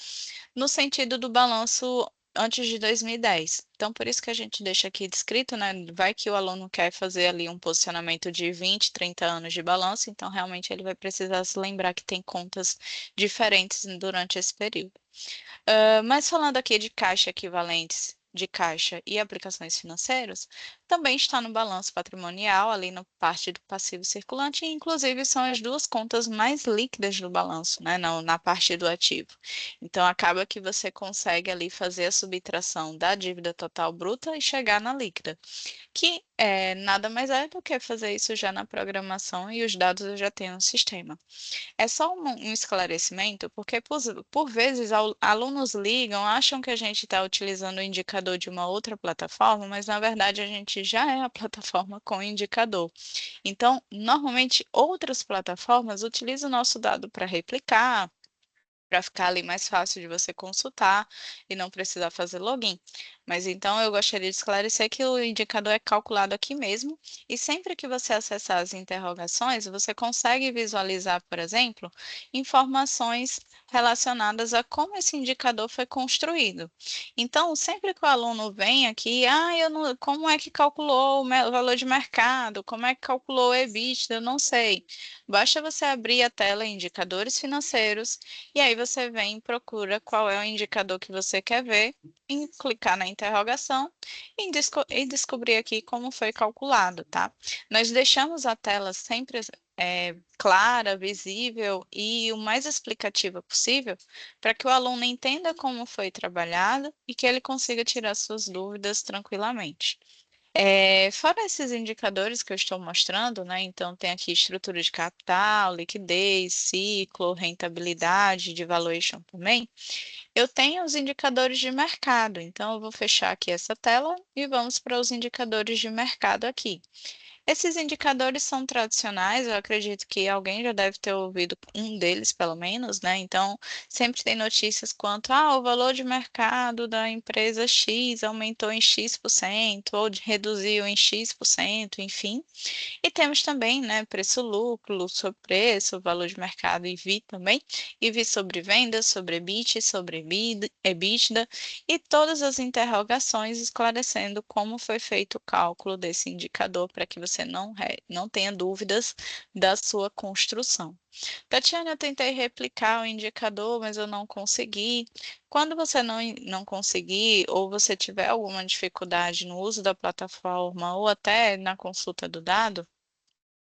no sentido do balanço antes de 2010. Então, por isso que a gente deixa aqui descrito, né? Vai que o aluno quer fazer ali um posicionamento de 20, 30 anos de balanço, então realmente ele vai precisar se lembrar que tem contas diferentes durante esse período. Mas falando aqui de caixa equivalentes de caixa e aplicações financeiras, também está no balanço patrimonial, ali na parte do passivo circulante, e inclusive são as duas contas mais líquidas do balanço, né, na parte do ativo. Então, acaba que você consegue ali fazer a subtração da dívida total bruta e chegar na líquida, que nada mais é do que fazer isso já na programação e os dados eu já tenho no sistema. É só um esclarecimento, porque por vezes alunos ligam, acham que a gente está utilizando o indicador de uma outra plataforma, mas na verdade a gente já é a plataforma com o indicador. Então, normalmente outras plataformas utilizam o nosso dado para replicar, para ficar ali mais fácil de você consultar e não precisar fazer login. Mas então eu gostaria de esclarecer que o indicador é calculado aqui mesmo, e sempre que você acessar as interrogações, você consegue visualizar, por exemplo, informações relacionadas a como esse indicador foi construído. Então, sempre que o aluno vem aqui, eu não, como é que calculou o valor de mercado, como é que calculou o EBITDA, eu não sei. Basta você abrir a tela Indicadores Financeiros e aí você vem e procura qual é o indicador que você quer ver, e clicar na interrogação e descobrir aqui como foi calculado, tá? Nós deixamos a tela sempre clara, visível e o mais explicativa possível, para que o aluno entenda como foi trabalhado e que ele consiga tirar suas dúvidas tranquilamente. Fora esses indicadores que eu estou mostrando, né? Então, tem aqui estrutura de capital, liquidez, ciclo, rentabilidade, de valuation também. Eu tenho os indicadores de mercado, então eu vou fechar aqui essa tela e vamos para os indicadores de mercado aqui. Esses indicadores são tradicionais, eu acredito que alguém já deve ter ouvido um deles, pelo menos, né? Então, sempre tem notícias quanto, o valor de mercado da empresa X aumentou em X%, ou reduziu em X%, enfim. E temos também, né, preço-lucro, lucro sobre preço, valor de mercado EV também, EV sobre vendas, sobre EBIT, sobre EBITDA, e todas as interrogações esclarecendo como foi feito o cálculo desse indicador para que você não tenha dúvidas da sua construção. Tatiana, eu tentei replicar o indicador, mas eu não consegui. Quando você não conseguir, ou você tiver alguma dificuldade no uso da plataforma, ou até na consulta do dado,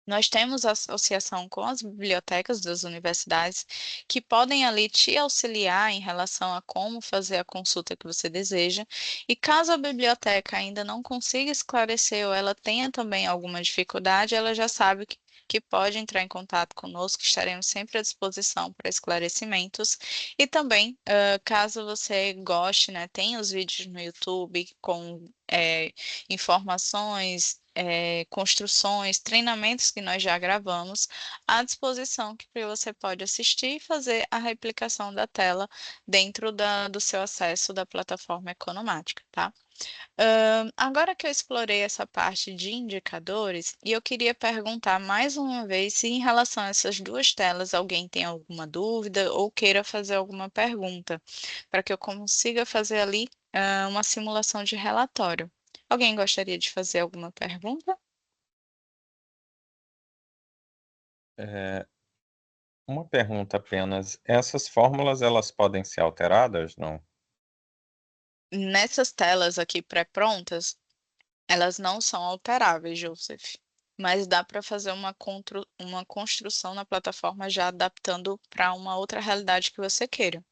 nós temos associação com as bibliotecas das universidades que podem ali te auxiliar em relação a como fazer a consulta que você deseja. E caso a biblioteca ainda não consiga esclarecer ou ela tenha também alguma dificuldade, ela já sabe que pode entrar em contato conosco, estaremos sempre à disposição para esclarecimentos. E também, caso você goste, né, tem os vídeos no YouTube com informações, construções, treinamentos que nós já gravamos à disposição que você pode assistir e fazer a replicação da tela dentro do seu acesso da plataforma Economática, tá? Agora que eu explorei essa parte de indicadores, e eu queria perguntar mais uma vez se em relação a essas duas telas alguém tem alguma dúvida ou queira fazer alguma pergunta, para que eu consiga fazer ali, uma simulação de relatório. Alguém gostaria de fazer alguma pergunta? É, uma pergunta apenas, essas fórmulas elas podem ser alteradas, não? Nessas telas aqui pré-prontas, elas não são alteráveis, Joseph, mas dá para fazer uma construção na plataforma já adaptando para uma outra realidade que você queira.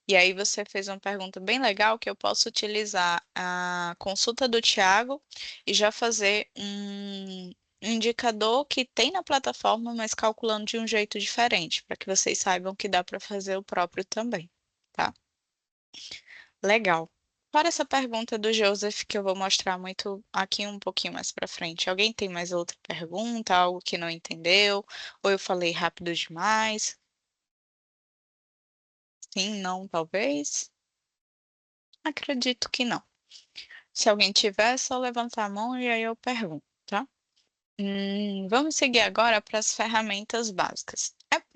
E aí você fez uma pergunta bem legal que eu posso utilizar a consulta do Tiago e já fazer um indicador que tem na plataforma, mas calculando de um jeito diferente, para que vocês saibam que dá para fazer o próprio também, tá? Legal. Para essa pergunta do Joseph, que eu vou mostrar muito aqui um pouquinho mais para frente. Alguém tem mais outra pergunta, algo que não entendeu? Ou eu falei rápido demais? Sim, não, talvez? Acredito que não. Se alguém tiver, é só levantar a mão e aí eu pergunto, tá? Vamos seguir agora para as ferramentas básicas.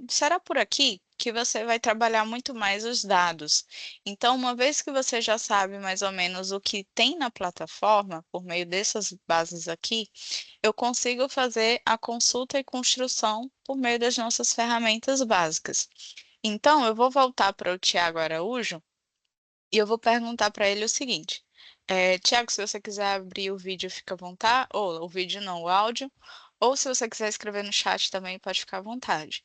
Será por aqui que você vai trabalhar muito mais os dados. Então, uma vez que você já sabe mais ou menos o que tem na plataforma, por meio dessas bases aqui, eu consigo fazer a consulta e construção por meio das nossas ferramentas básicas. Então, eu vou voltar para o Tiago Araújo e eu vou perguntar para ele o seguinte. Tiago, se você quiser abrir o vídeo, fica à vontade, ou o vídeo não, o áudio, ou se você quiser escrever no chat também, pode ficar à vontade.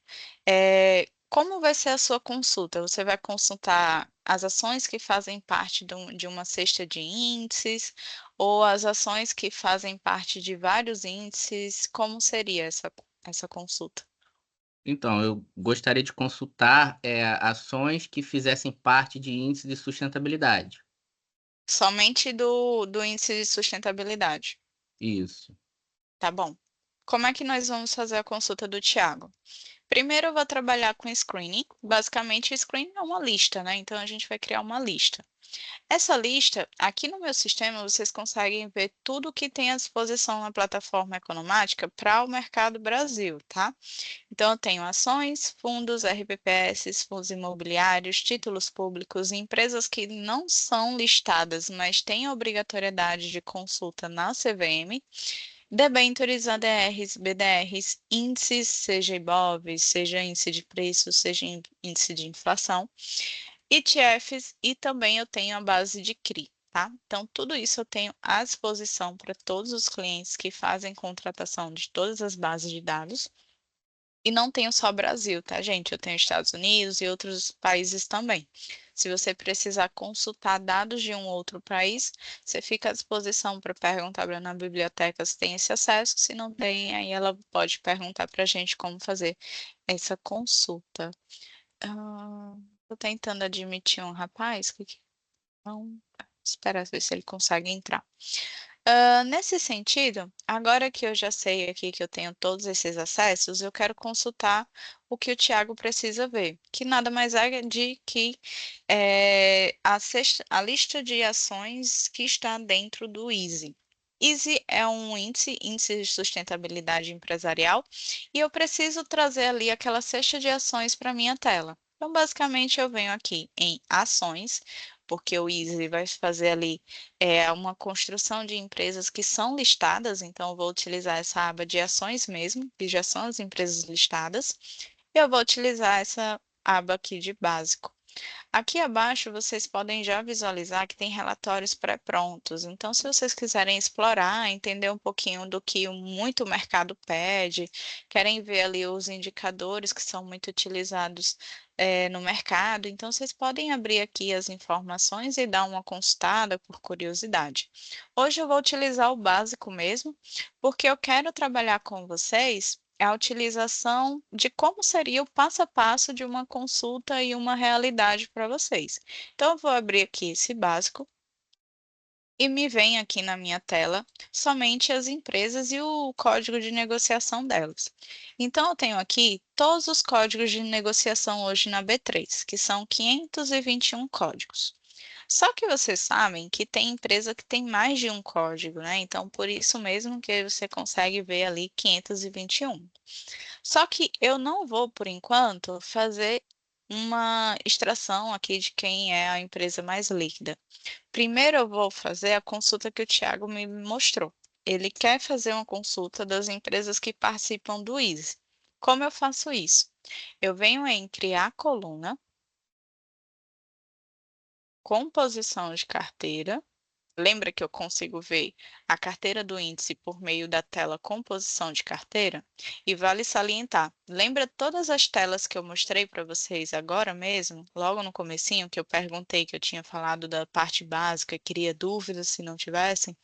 Como vai ser a sua consulta? Você vai consultar as ações que fazem parte de uma cesta de índices, ou as ações que fazem parte de vários índices? Como seria essa consulta? Então, eu gostaria de consultar ações que fizessem parte de índice de sustentabilidade. Somente do índice de sustentabilidade. Isso. Tá bom. Como é que nós vamos fazer a consulta do Tiago? Primeiro eu vou trabalhar com screening. Basicamente, screening é uma lista, né? Então a gente vai criar uma lista. Essa lista, aqui no meu sistema, vocês conseguem ver tudo que tem à disposição na plataforma Economática para o mercado Brasil, tá? Então, eu tenho ações, fundos, RPPS, fundos imobiliários, títulos públicos, empresas que não são listadas, mas têm a obrigatoriedade de consulta na CVM, debêntures, ADRs, BDRs, índices, seja IBOV, seja índice de preço, seja índice de inflação, ETFs e também eu tenho a base de CRI. Tá? Então, tudo isso eu tenho à disposição para todos os clientes que fazem contratação de todas as bases de dados. E não tenho só Brasil, tá, gente? Eu tenho Estados Unidos e outros países também. Se você precisar consultar dados de um outro país, você fica à disposição para perguntar na biblioteca se tem esse acesso. Se não tem, aí ela pode perguntar para a gente como fazer essa consulta. Tô tentando admitir um rapaz que não. Espera ver se ele consegue entrar. Nesse sentido, agora que eu já sei aqui que eu tenho todos esses acessos, eu quero consultar o que o Tiago precisa ver, que nada mais é de que a lista de ações que está dentro do Easy. Easy é um índice de sustentabilidade empresarial, e eu preciso trazer ali aquela cesta de ações para minha tela. Então, basicamente, eu venho aqui em ações, porque o Easy vai fazer ali uma construção de empresas que são listadas, então eu vou utilizar essa aba de ações mesmo, que já são as empresas listadas, e eu vou utilizar essa aba aqui de básico. Aqui abaixo vocês podem já visualizar que tem relatórios pré-prontos. Então, se vocês quiserem explorar, entender um pouquinho do que muito o mercado pede, querem ver ali os indicadores que são muito utilizados no mercado, então vocês podem abrir aqui as informações e dar uma consultada por curiosidade. Hoje eu vou utilizar o básico mesmo, porque eu quero trabalhar com vocês a utilização de como seria o passo a passo de uma consulta e uma realidade para vocês. Então, eu vou abrir aqui esse básico e me vem aqui na minha tela somente as empresas e o código de negociação delas. Então, eu tenho aqui todos os códigos de negociação hoje na B3, que são 521 códigos. Só que vocês sabem que tem empresa que tem mais de um código, né? Então, por isso mesmo que você consegue ver ali 521. Só que eu não vou, por enquanto, fazer uma extração aqui de quem é a empresa mais líquida. Primeiro eu vou fazer a consulta que o Thiago me mostrou. Ele quer fazer uma consulta das empresas que participam do Easy. Como eu faço isso? Eu venho em criar coluna, composição de carteira. Lembra que eu consigo ver a carteira do índice por meio da tela composição de carteira? E vale salientar, lembra todas as telas que eu mostrei para vocês agora mesmo, logo no comecinho, que eu perguntei que eu tinha falado da parte básica, queria dúvidas se não tivessem?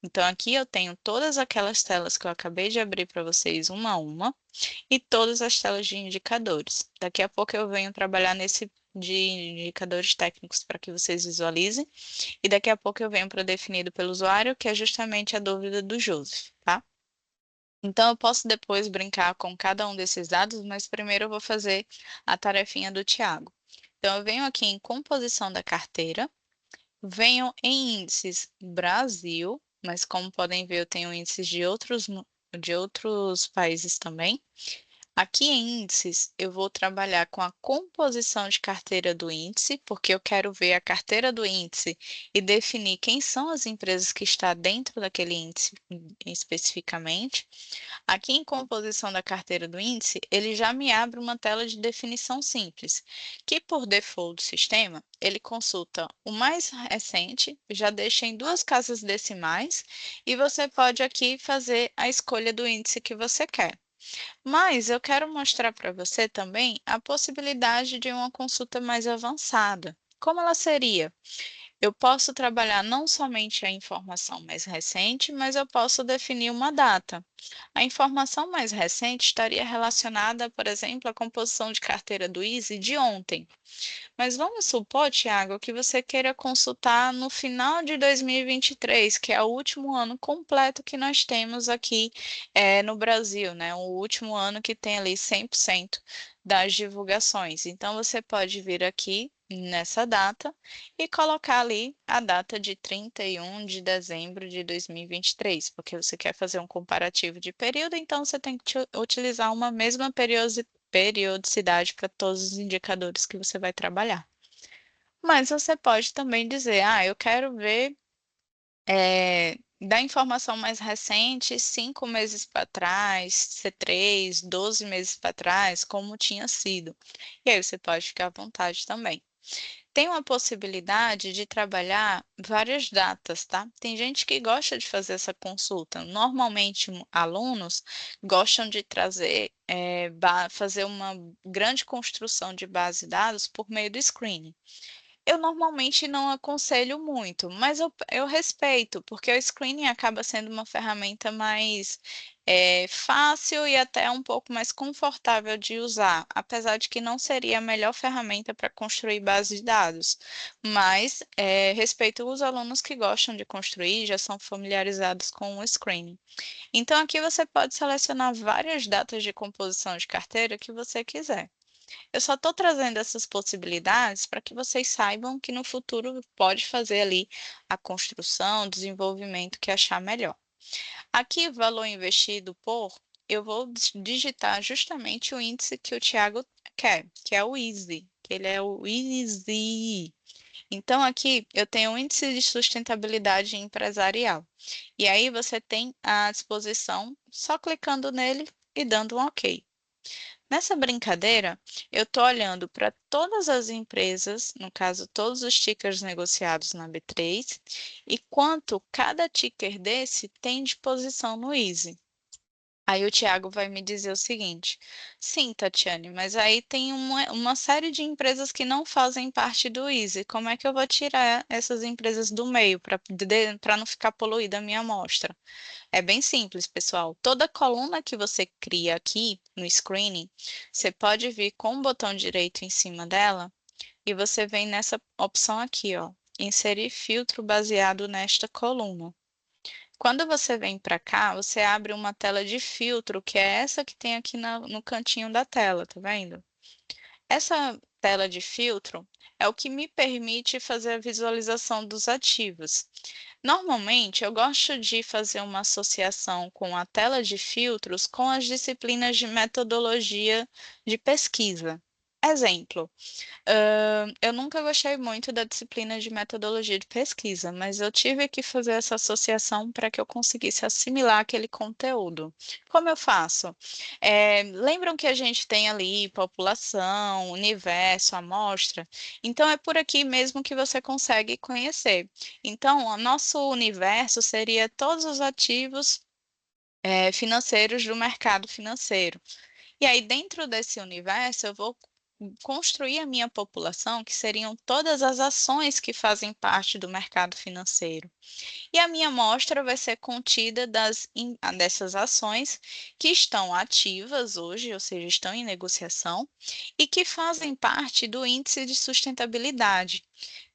Então aqui eu tenho todas aquelas telas que eu acabei de abrir para vocês uma a uma e todas as telas de indicadores. Daqui a pouco eu venho trabalhar nesse de indicadores técnicos para que vocês visualizem. E daqui a pouco eu venho para o definido pelo usuário, que é justamente a dúvida do Joseph, tá? Então, eu posso depois brincar com cada um desses dados, mas primeiro eu vou fazer a tarefinha do Tiago. Então, eu venho aqui em composição da carteira, venho em índices Brasil, mas como podem ver, eu tenho índices de outros países também. Aqui em índices, eu vou trabalhar com a composição de carteira do índice, porque eu quero ver a carteira do índice e definir quem são as empresas que estão dentro daquele índice especificamente. Aqui em composição da carteira do índice, ele já me abre uma tela de definição simples, que por default do sistema, ele consulta o mais recente, já deixa em duas casas decimais, e você pode aqui fazer a escolha do índice que você quer. Mas eu quero mostrar para você também a possibilidade de uma consulta mais avançada. Como ela seria? Eu posso trabalhar não somente a informação mais recente, mas eu posso definir uma data. A informação mais recente estaria relacionada, por exemplo, à composição de carteira do Easy de ontem. Mas vamos supor, Tiago, que você queira consultar no final de 2023, que é o último ano completo que nós temos aqui no Brasil, né? O último ano que tem ali 100% das divulgações. Então, você pode vir aqui nessa data e colocar ali a data de 31 de dezembro de 2023, porque você quer fazer um comparativo de período, então você tem que utilizar uma mesma periodicidade para todos os indicadores que você vai trabalhar. Mas você pode também dizer, eu quero ver da informação mais recente, 5 meses para trás, C3, 12 meses para trás, como tinha sido. E aí você pode ficar à vontade também. tem uma possibilidade de trabalhar várias datas, tá? Tem gente que gosta de fazer essa consulta. Normalmente, alunos gostam de trazer, fazer uma grande construção de base de dados por meio do screening. Eu normalmente não aconselho muito, mas eu respeito, porque o screening acaba sendo uma ferramenta mais fácil e até um pouco mais confortável de usar, apesar de que não seria a melhor ferramenta para construir base de dados. Mas respeito os alunos que gostam de construir, já são familiarizados com o screening. Então, aqui você pode selecionar várias datas de composição de carteira que você quiser. Eu só estou trazendo essas possibilidades para que vocês saibam que no futuro pode fazer ali a construção, desenvolvimento que achar melhor. Aqui, valor investido por, eu vou digitar justamente o índice que o Tiago quer, que é o EASY, que ele é o EASY. Então, aqui eu tenho o índice de sustentabilidade empresarial. E aí você tem à disposição, só clicando nele e dando um OK. Nessa brincadeira, eu estou olhando para todas as empresas, no caso, todos os tickers negociados na B3, e quanto cada ticker desse tem de posição no Easy. Aí o Thiago vai me dizer o seguinte: sim, Tatiane, mas aí tem uma série de empresas que não fazem parte do Easy. Como é que eu vou tirar essas empresas do meio para não ficar poluída a minha amostra? É bem simples, pessoal. Toda coluna que você cria aqui no screening, você pode vir com o botão direito em cima dela e você vem nessa opção aqui, ó, inserir filtro baseado nesta coluna. Quando você vem para cá, você abre uma tela de filtro, que é essa que tem aqui no cantinho da tela, tá vendo? Essa tela de filtro é o que me permite fazer a visualização dos ativos. Normalmente, eu gosto de fazer uma associação com a tela de filtros com as disciplinas de metodologia de pesquisa. Exemplo, eu nunca gostei muito da disciplina de metodologia de pesquisa, mas eu tive que fazer essa associação para que eu conseguisse assimilar aquele conteúdo. Como eu faço? Lembram que a gente tem ali população, universo, amostra? Então, é por aqui mesmo que você consegue conhecer. Então, o nosso universo seria todos os ativos financeiros do mercado financeiro. E aí, dentro desse universo, eu vou construir a minha população, que seriam todas as ações que fazem parte do mercado financeiro. E a minha amostra vai ser contida dessas ações que estão ativas hoje, ou seja, estão em negociação, e que fazem parte do índice de sustentabilidade.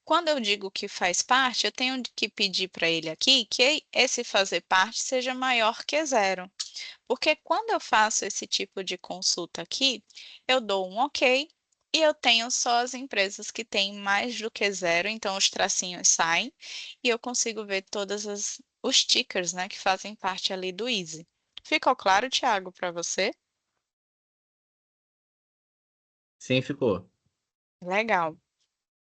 Quando eu digo que faz parte, eu tenho que pedir para ele aqui que esse fazer parte seja maior que zero. Porque quando eu faço esse tipo de consulta aqui, eu dou um OK e eu tenho só as empresas que têm mais do que zero, então os tracinhos saem e eu consigo ver todas os tickers, né, que fazem parte ali do Easy. Ficou claro, Thiago, para você? Sim, ficou. Legal.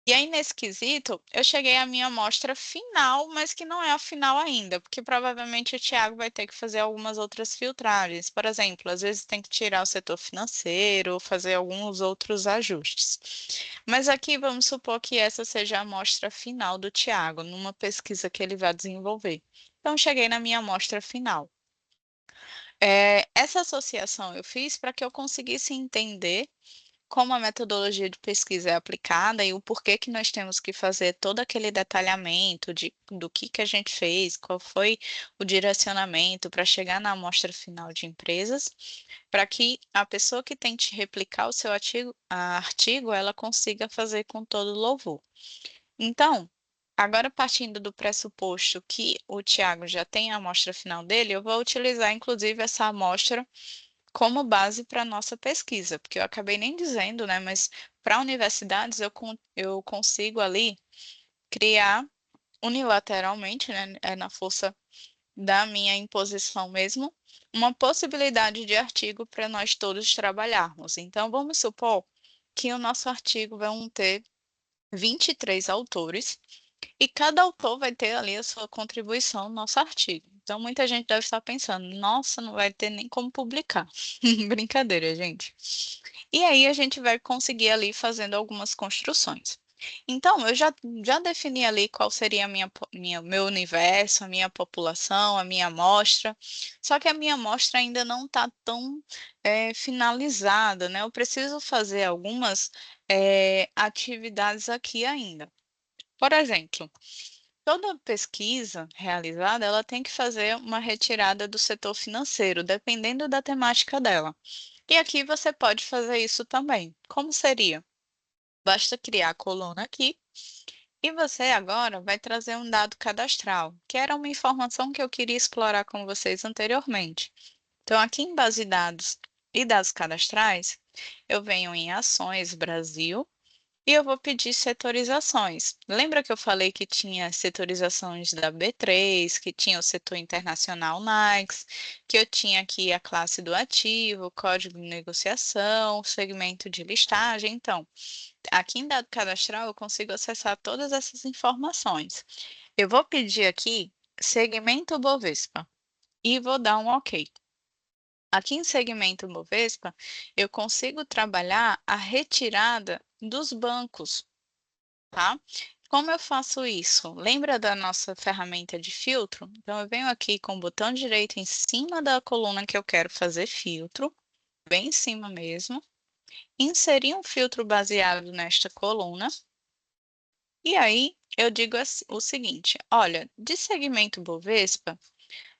E aí, nesse quesito, eu cheguei à minha amostra final, mas que não é a final ainda, porque provavelmente o Thiago vai ter que fazer algumas outras filtragens. Por exemplo, às vezes tem que tirar o setor financeiro, fazer alguns outros ajustes. Mas aqui vamos supor que essa seja a amostra final do Thiago, numa pesquisa que ele vai desenvolver. Então, cheguei na minha amostra final. Essa associação eu fiz para que eu conseguisse entender como a metodologia de pesquisa é aplicada e o porquê que nós temos que fazer todo aquele detalhamento do que a gente fez, qual foi o direcionamento para chegar na amostra final de empresas, para que a pessoa que tente replicar o seu artigo, ela consiga fazer com todo louvor. Então, agora partindo do pressuposto que o Tiago já tem a amostra final dele, eu vou utilizar inclusive essa amostra como base para a nossa pesquisa, porque eu acabei nem dizendo, né, mas para universidades eu consigo ali criar unilateralmente, né, na força da minha imposição mesmo, uma possibilidade de artigo para nós todos trabalharmos. Então, vamos supor que o nosso artigo vai ter 23 autores e cada autor vai ter ali a sua contribuição no nosso artigo. Então, muita gente deve estar pensando, nossa, não vai ter nem como publicar. Brincadeira, gente. E aí a gente vai conseguir ali fazendo algumas construções. Então, eu já defini ali qual seria a meu universo, a minha população, a minha amostra, só que a minha amostra ainda não está tão finalizada, né? Eu preciso fazer algumas atividades aqui ainda. Por exemplo, toda pesquisa realizada, ela tem que fazer uma retirada do setor financeiro, dependendo da temática dela. E aqui você pode fazer isso também. Como seria? Basta criar a coluna aqui e você agora vai trazer um dado cadastral, que era uma informação que eu queria explorar com vocês anteriormente. Então, aqui em base de dados e dados cadastrais, eu venho em ações Brasil e eu vou pedir setorizações. Lembra que eu falei que tinha setorizações da B3, que tinha o setor internacional Nikes, que eu tinha aqui a classe do ativo, código de negociação, segmento de listagem. Então, aqui em dado cadastral eu consigo acessar todas essas informações. Eu vou pedir aqui segmento Bovespa e vou dar um OK. Aqui em segmento Bovespa, eu consigo trabalhar a retirada dos bancos, tá? Como eu faço isso? Lembra da nossa ferramenta de filtro? Então, eu venho aqui com o botão direito em cima da coluna que eu quero fazer filtro, bem em cima mesmo, inserir um filtro baseado nesta coluna, e aí eu digo o seguinte: olha, de segmento Bovespa,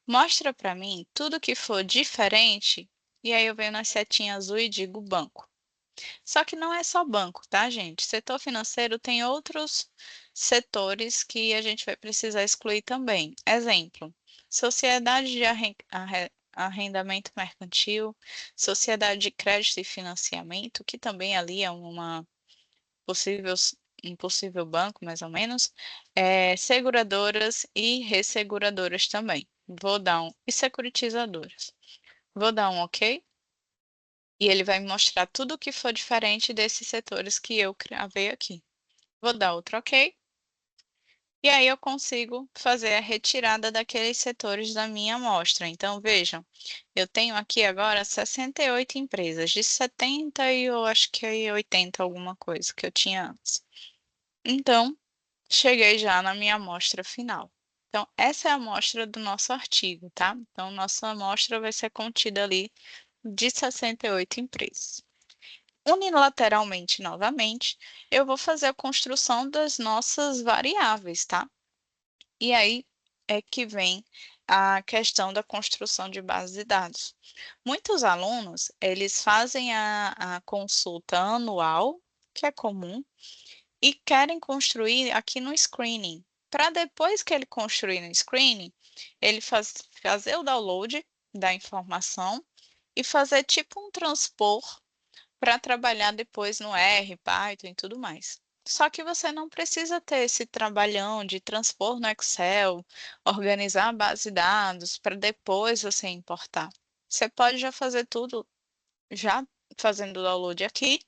mostra para mim tudo que for diferente, e aí eu venho na setinha azul e digo banco. Só que não é só banco, tá, gente? Setor financeiro tem outros setores que a gente vai precisar excluir também. Exemplo, sociedade de arrendamento mercantil, sociedade de crédito e financiamento, que também ali é possível, um possível banco, mais ou menos, seguradoras e resseguradoras também. E securitizadoras. Vou dar um OK. E ele vai me mostrar tudo o que for diferente desses setores que eu cravei aqui. Vou dar outro OK. E aí eu consigo fazer a retirada daqueles setores da minha amostra. Então, vejam, eu tenho aqui agora 68 empresas, de 70 e eu acho que é 80 alguma coisa que eu tinha antes. Então, cheguei já na minha amostra final. Então, essa é a amostra do nosso artigo, tá? Então, nossa amostra vai ser contida ali de 68 empresas. Unilateralmente, novamente, eu vou fazer a construção das nossas variáveis, tá? E aí é que vem a questão da construção de base de dados. Muitos alunos, eles fazem a consulta anual, que é comum, e querem construir aqui no screening. Para depois que ele construir no screening, ele fazer o download da informação e fazer tipo um transpor para trabalhar depois no R, Python e tudo mais. Só que você não precisa ter esse trabalhão de transpor no Excel, organizar a base de dados para depois você importar. Você pode já fazer tudo já fazendo o download aqui,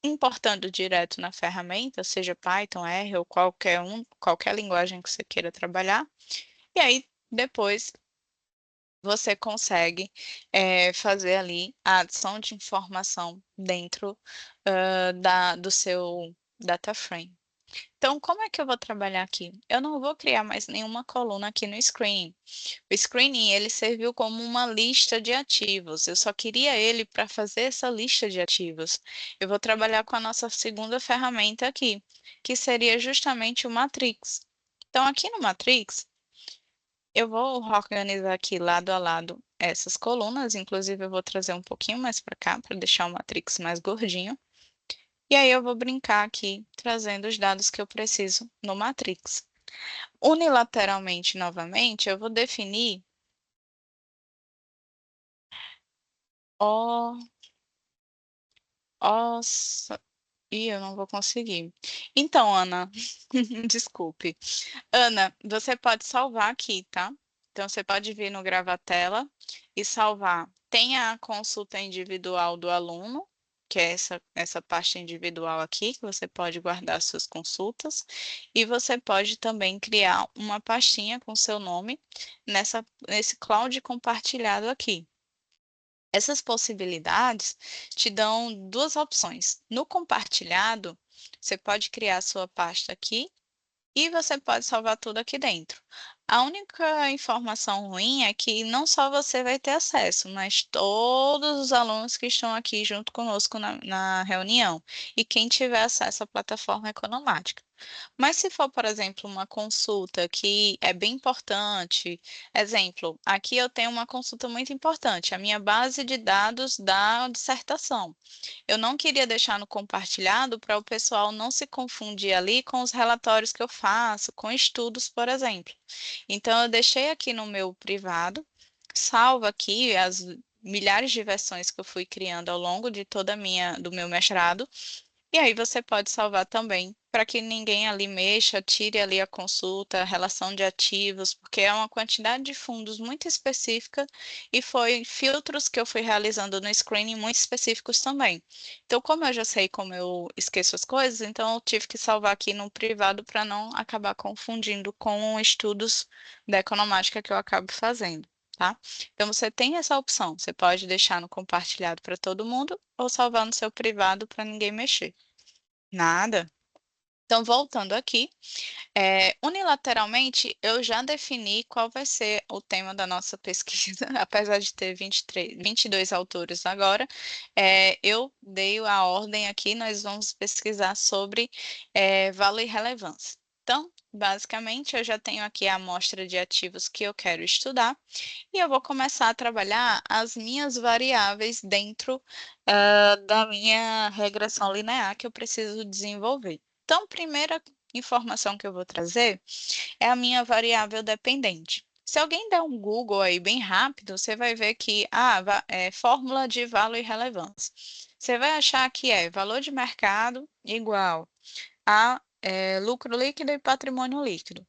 importando direto na ferramenta, seja Python, R ou qualquer linguagem que você queira trabalhar. E aí depois você consegue fazer ali a adição de informação dentro do seu data frame. Então, como é que eu vou trabalhar aqui? Eu não vou criar mais nenhuma coluna aqui no screening. O screening, ele serviu como uma lista de ativos. Eu só queria ele para fazer essa lista de ativos. Eu vou trabalhar com a nossa segunda ferramenta aqui, que seria justamente o Matrix. Então, aqui no Matrix, eu vou organizar aqui lado a lado essas colunas, inclusive eu vou trazer um pouquinho mais para cá para deixar o matrix mais gordinho. E aí eu vou brincar aqui trazendo os dados que eu preciso no matrix. Unilateralmente, novamente, eu vou definir o, os, e eu não vou conseguir. Então, Ana, desculpe. Ana, você pode salvar aqui, tá? Então, você pode vir no Gravatela e salvar. Tem a consulta individual do aluno, que é essa pasta individual aqui, que você pode guardar suas consultas. E você pode também criar uma pastinha com seu nome nesse cloud compartilhado aqui. Essas possibilidades te dão duas opções. No compartilhado, você pode criar a sua pasta aqui e você pode salvar tudo aqui dentro. A única informação ruim é que não só você vai ter acesso, mas todos os alunos que estão aqui junto conosco na reunião e quem tiver acesso à plataforma Economática. Mas se for, por exemplo, uma consulta que é bem importante, exemplo, aqui eu tenho uma consulta muito importante, a minha base de dados da dissertação. Eu não queria deixar no compartilhado para o pessoal não se confundir ali com os relatórios que eu faço, com estudos, por exemplo. Então, eu deixei aqui no meu privado, salvo aqui as milhares de versões que eu fui criando ao longo de toda a do meu mestrado, e aí você pode salvar também, para que ninguém ali mexa, tire ali a consulta, a relação de ativos, porque é uma quantidade de fundos muito específica e foi filtros que eu fui realizando no screening muito específicos também. Então, como eu já sei como eu esqueço as coisas, então eu tive que salvar aqui no privado para não acabar confundindo com estudos da economática que eu acabo fazendo. Tá? Então, você tem essa opção. Você pode deixar no compartilhado para todo mundo ou salvar no seu privado para ninguém mexer. Nada. Então, voltando aqui, unilateralmente, eu já defini qual vai ser o tema da nossa pesquisa, apesar de ter 22 autores agora, eu dei a ordem aqui, nós vamos pesquisar sobre valor e relevância. Então, basicamente, eu já tenho aqui a amostra de ativos que eu quero estudar, e eu vou começar a trabalhar as minhas variáveis dentro da minha regressão linear que eu preciso desenvolver. Então, primeira informação que eu vou trazer é a minha variável dependente. Se alguém der um Google aí bem rápido, você vai ver que fórmula de valor e relevância. Você vai achar que é valor de mercado igual a lucro líquido e patrimônio líquido.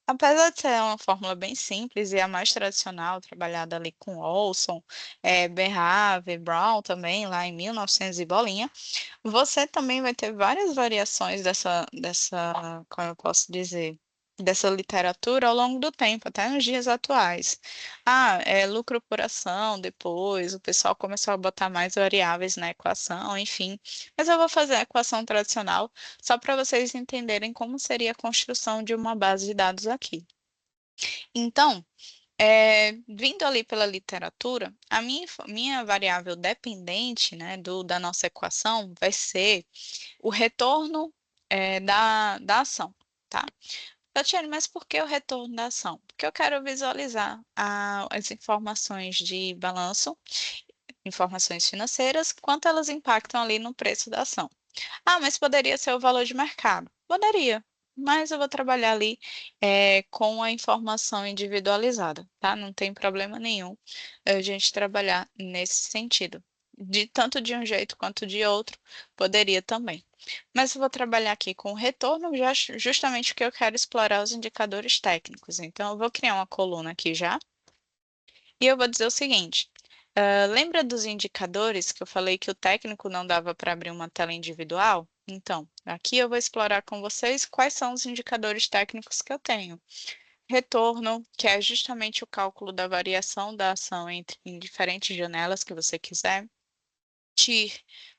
Apesar de ser uma fórmula bem simples e a mais tradicional, trabalhada ali com Olson, Behave, Brown também, lá em 1900 e bolinha, você também vai ter várias variações como eu posso dizer, dessa literatura ao longo do tempo, até nos dias atuais. Lucro por ação, depois o pessoal começou a botar mais variáveis na equação, enfim. Mas eu vou fazer a equação tradicional só para vocês entenderem como seria a construção de uma base de dados aqui. Então, vindo ali pela literatura, a minha variável dependente, né, da nossa equação vai ser o retorno da ação, tá? Tatiane, mas por que o retorno da ação? Porque eu quero visualizar as informações de balanço, informações financeiras, quanto elas impactam ali no preço da ação. Mas poderia ser o valor de mercado. Poderia, mas eu vou trabalhar ali com a informação individualizada, tá? Não tem problema nenhum a gente trabalhar nesse sentido. Tanto de um jeito quanto de outro, poderia também. Mas eu vou trabalhar aqui com o retorno, justamente porque eu quero explorar os indicadores técnicos. Então, eu vou criar uma coluna aqui já. E eu vou dizer o seguinte: lembra dos indicadores que eu falei que o técnico não dava para abrir uma tela individual? Então, aqui eu vou explorar com vocês quais são os indicadores técnicos que eu tenho. Retorno, que é justamente o cálculo da variação da ação em diferentes janelas que você quiser. TIR,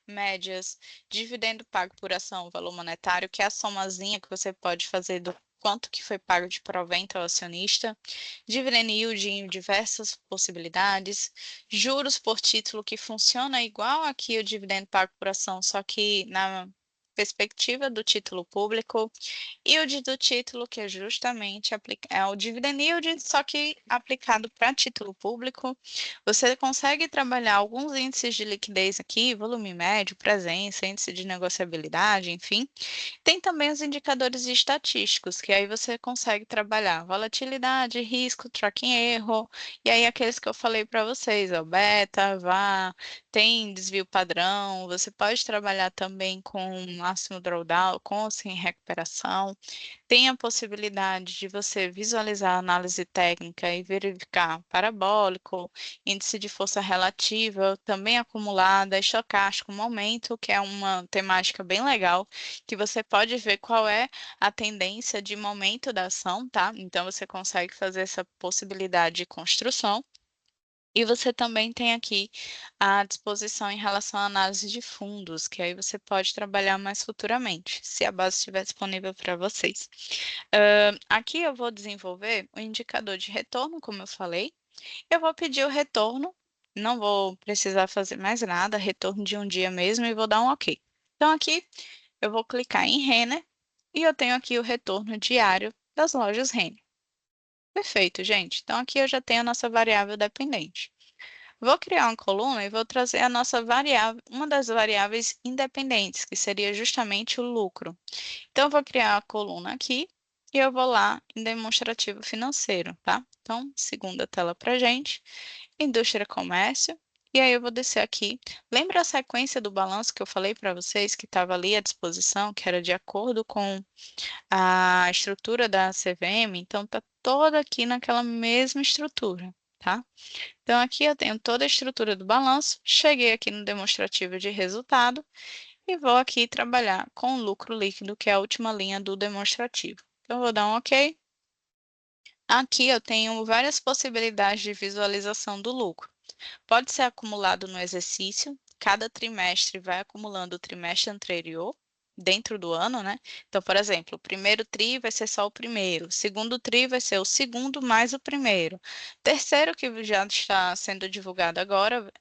médias, dividendo pago por ação, valor monetário, que é a somazinha que você pode fazer do quanto que foi pago de provento ao acionista, dividend yield em diversas possibilidades, juros por título, que funciona igual aqui o dividendo pago por ação, só que na perspectiva do título público, yield do título, que é justamente o dividend yield, só que aplicado para título público. Você consegue trabalhar alguns índices de liquidez aqui, volume médio, presença, índice de negociabilidade, enfim. Tem também os indicadores estatísticos, que aí você consegue trabalhar volatilidade, risco, tracking erro, e aí aqueles que eu falei para vocês, o beta, VAR, tem desvio padrão, você pode trabalhar também com máximo drawdown, com ou sem recuperação. Tem a possibilidade de você visualizar a análise técnica e verificar parabólico, índice de força relativa, também acumulada, estocástico, momento, que é uma temática bem legal, que você pode ver qual é a tendência de momento da ação, tá? Então, você consegue fazer essa possibilidade de construção. E você também tem aqui a disposição em relação à análise de fundos, que aí você pode trabalhar mais futuramente, se a base estiver disponível para vocês. Aqui eu vou desenvolver o indicador de retorno, como eu falei. Eu vou pedir o retorno, não vou precisar fazer mais nada, retorno de um dia mesmo, e vou dar um OK. Então, aqui eu vou clicar em Renner e eu tenho aqui o retorno diário das lojas Renner. Perfeito, gente. Então, aqui eu já tenho a nossa variável dependente. Vou criar uma coluna e vou trazer a nossa variável, uma das variáveis independentes, que seria justamente o lucro. Então, eu vou criar a coluna aqui e eu vou lá em demonstrativo financeiro, tá? Então, segunda tela para gente, indústria e comércio. E aí eu vou descer aqui. Lembra a sequência do balanço que eu falei para vocês, que estava ali à disposição, que era de acordo com a estrutura da CVM? Então, tá toda aqui naquela mesma estrutura, tá? Então, aqui eu tenho toda a estrutura do balanço, cheguei aqui no demonstrativo de resultado e vou aqui trabalhar com o lucro líquido, que é a última linha do demonstrativo. Então, vou dar um OK. Aqui eu tenho várias possibilidades de visualização do lucro. Pode ser acumulado no exercício, cada trimestre vai acumulando o trimestre anterior, dentro do ano, né? Então, por exemplo, o primeiro TRI vai ser só o primeiro, o segundo TRI vai ser o segundo mais o primeiro. Terceiro, que já está sendo divulgado agora,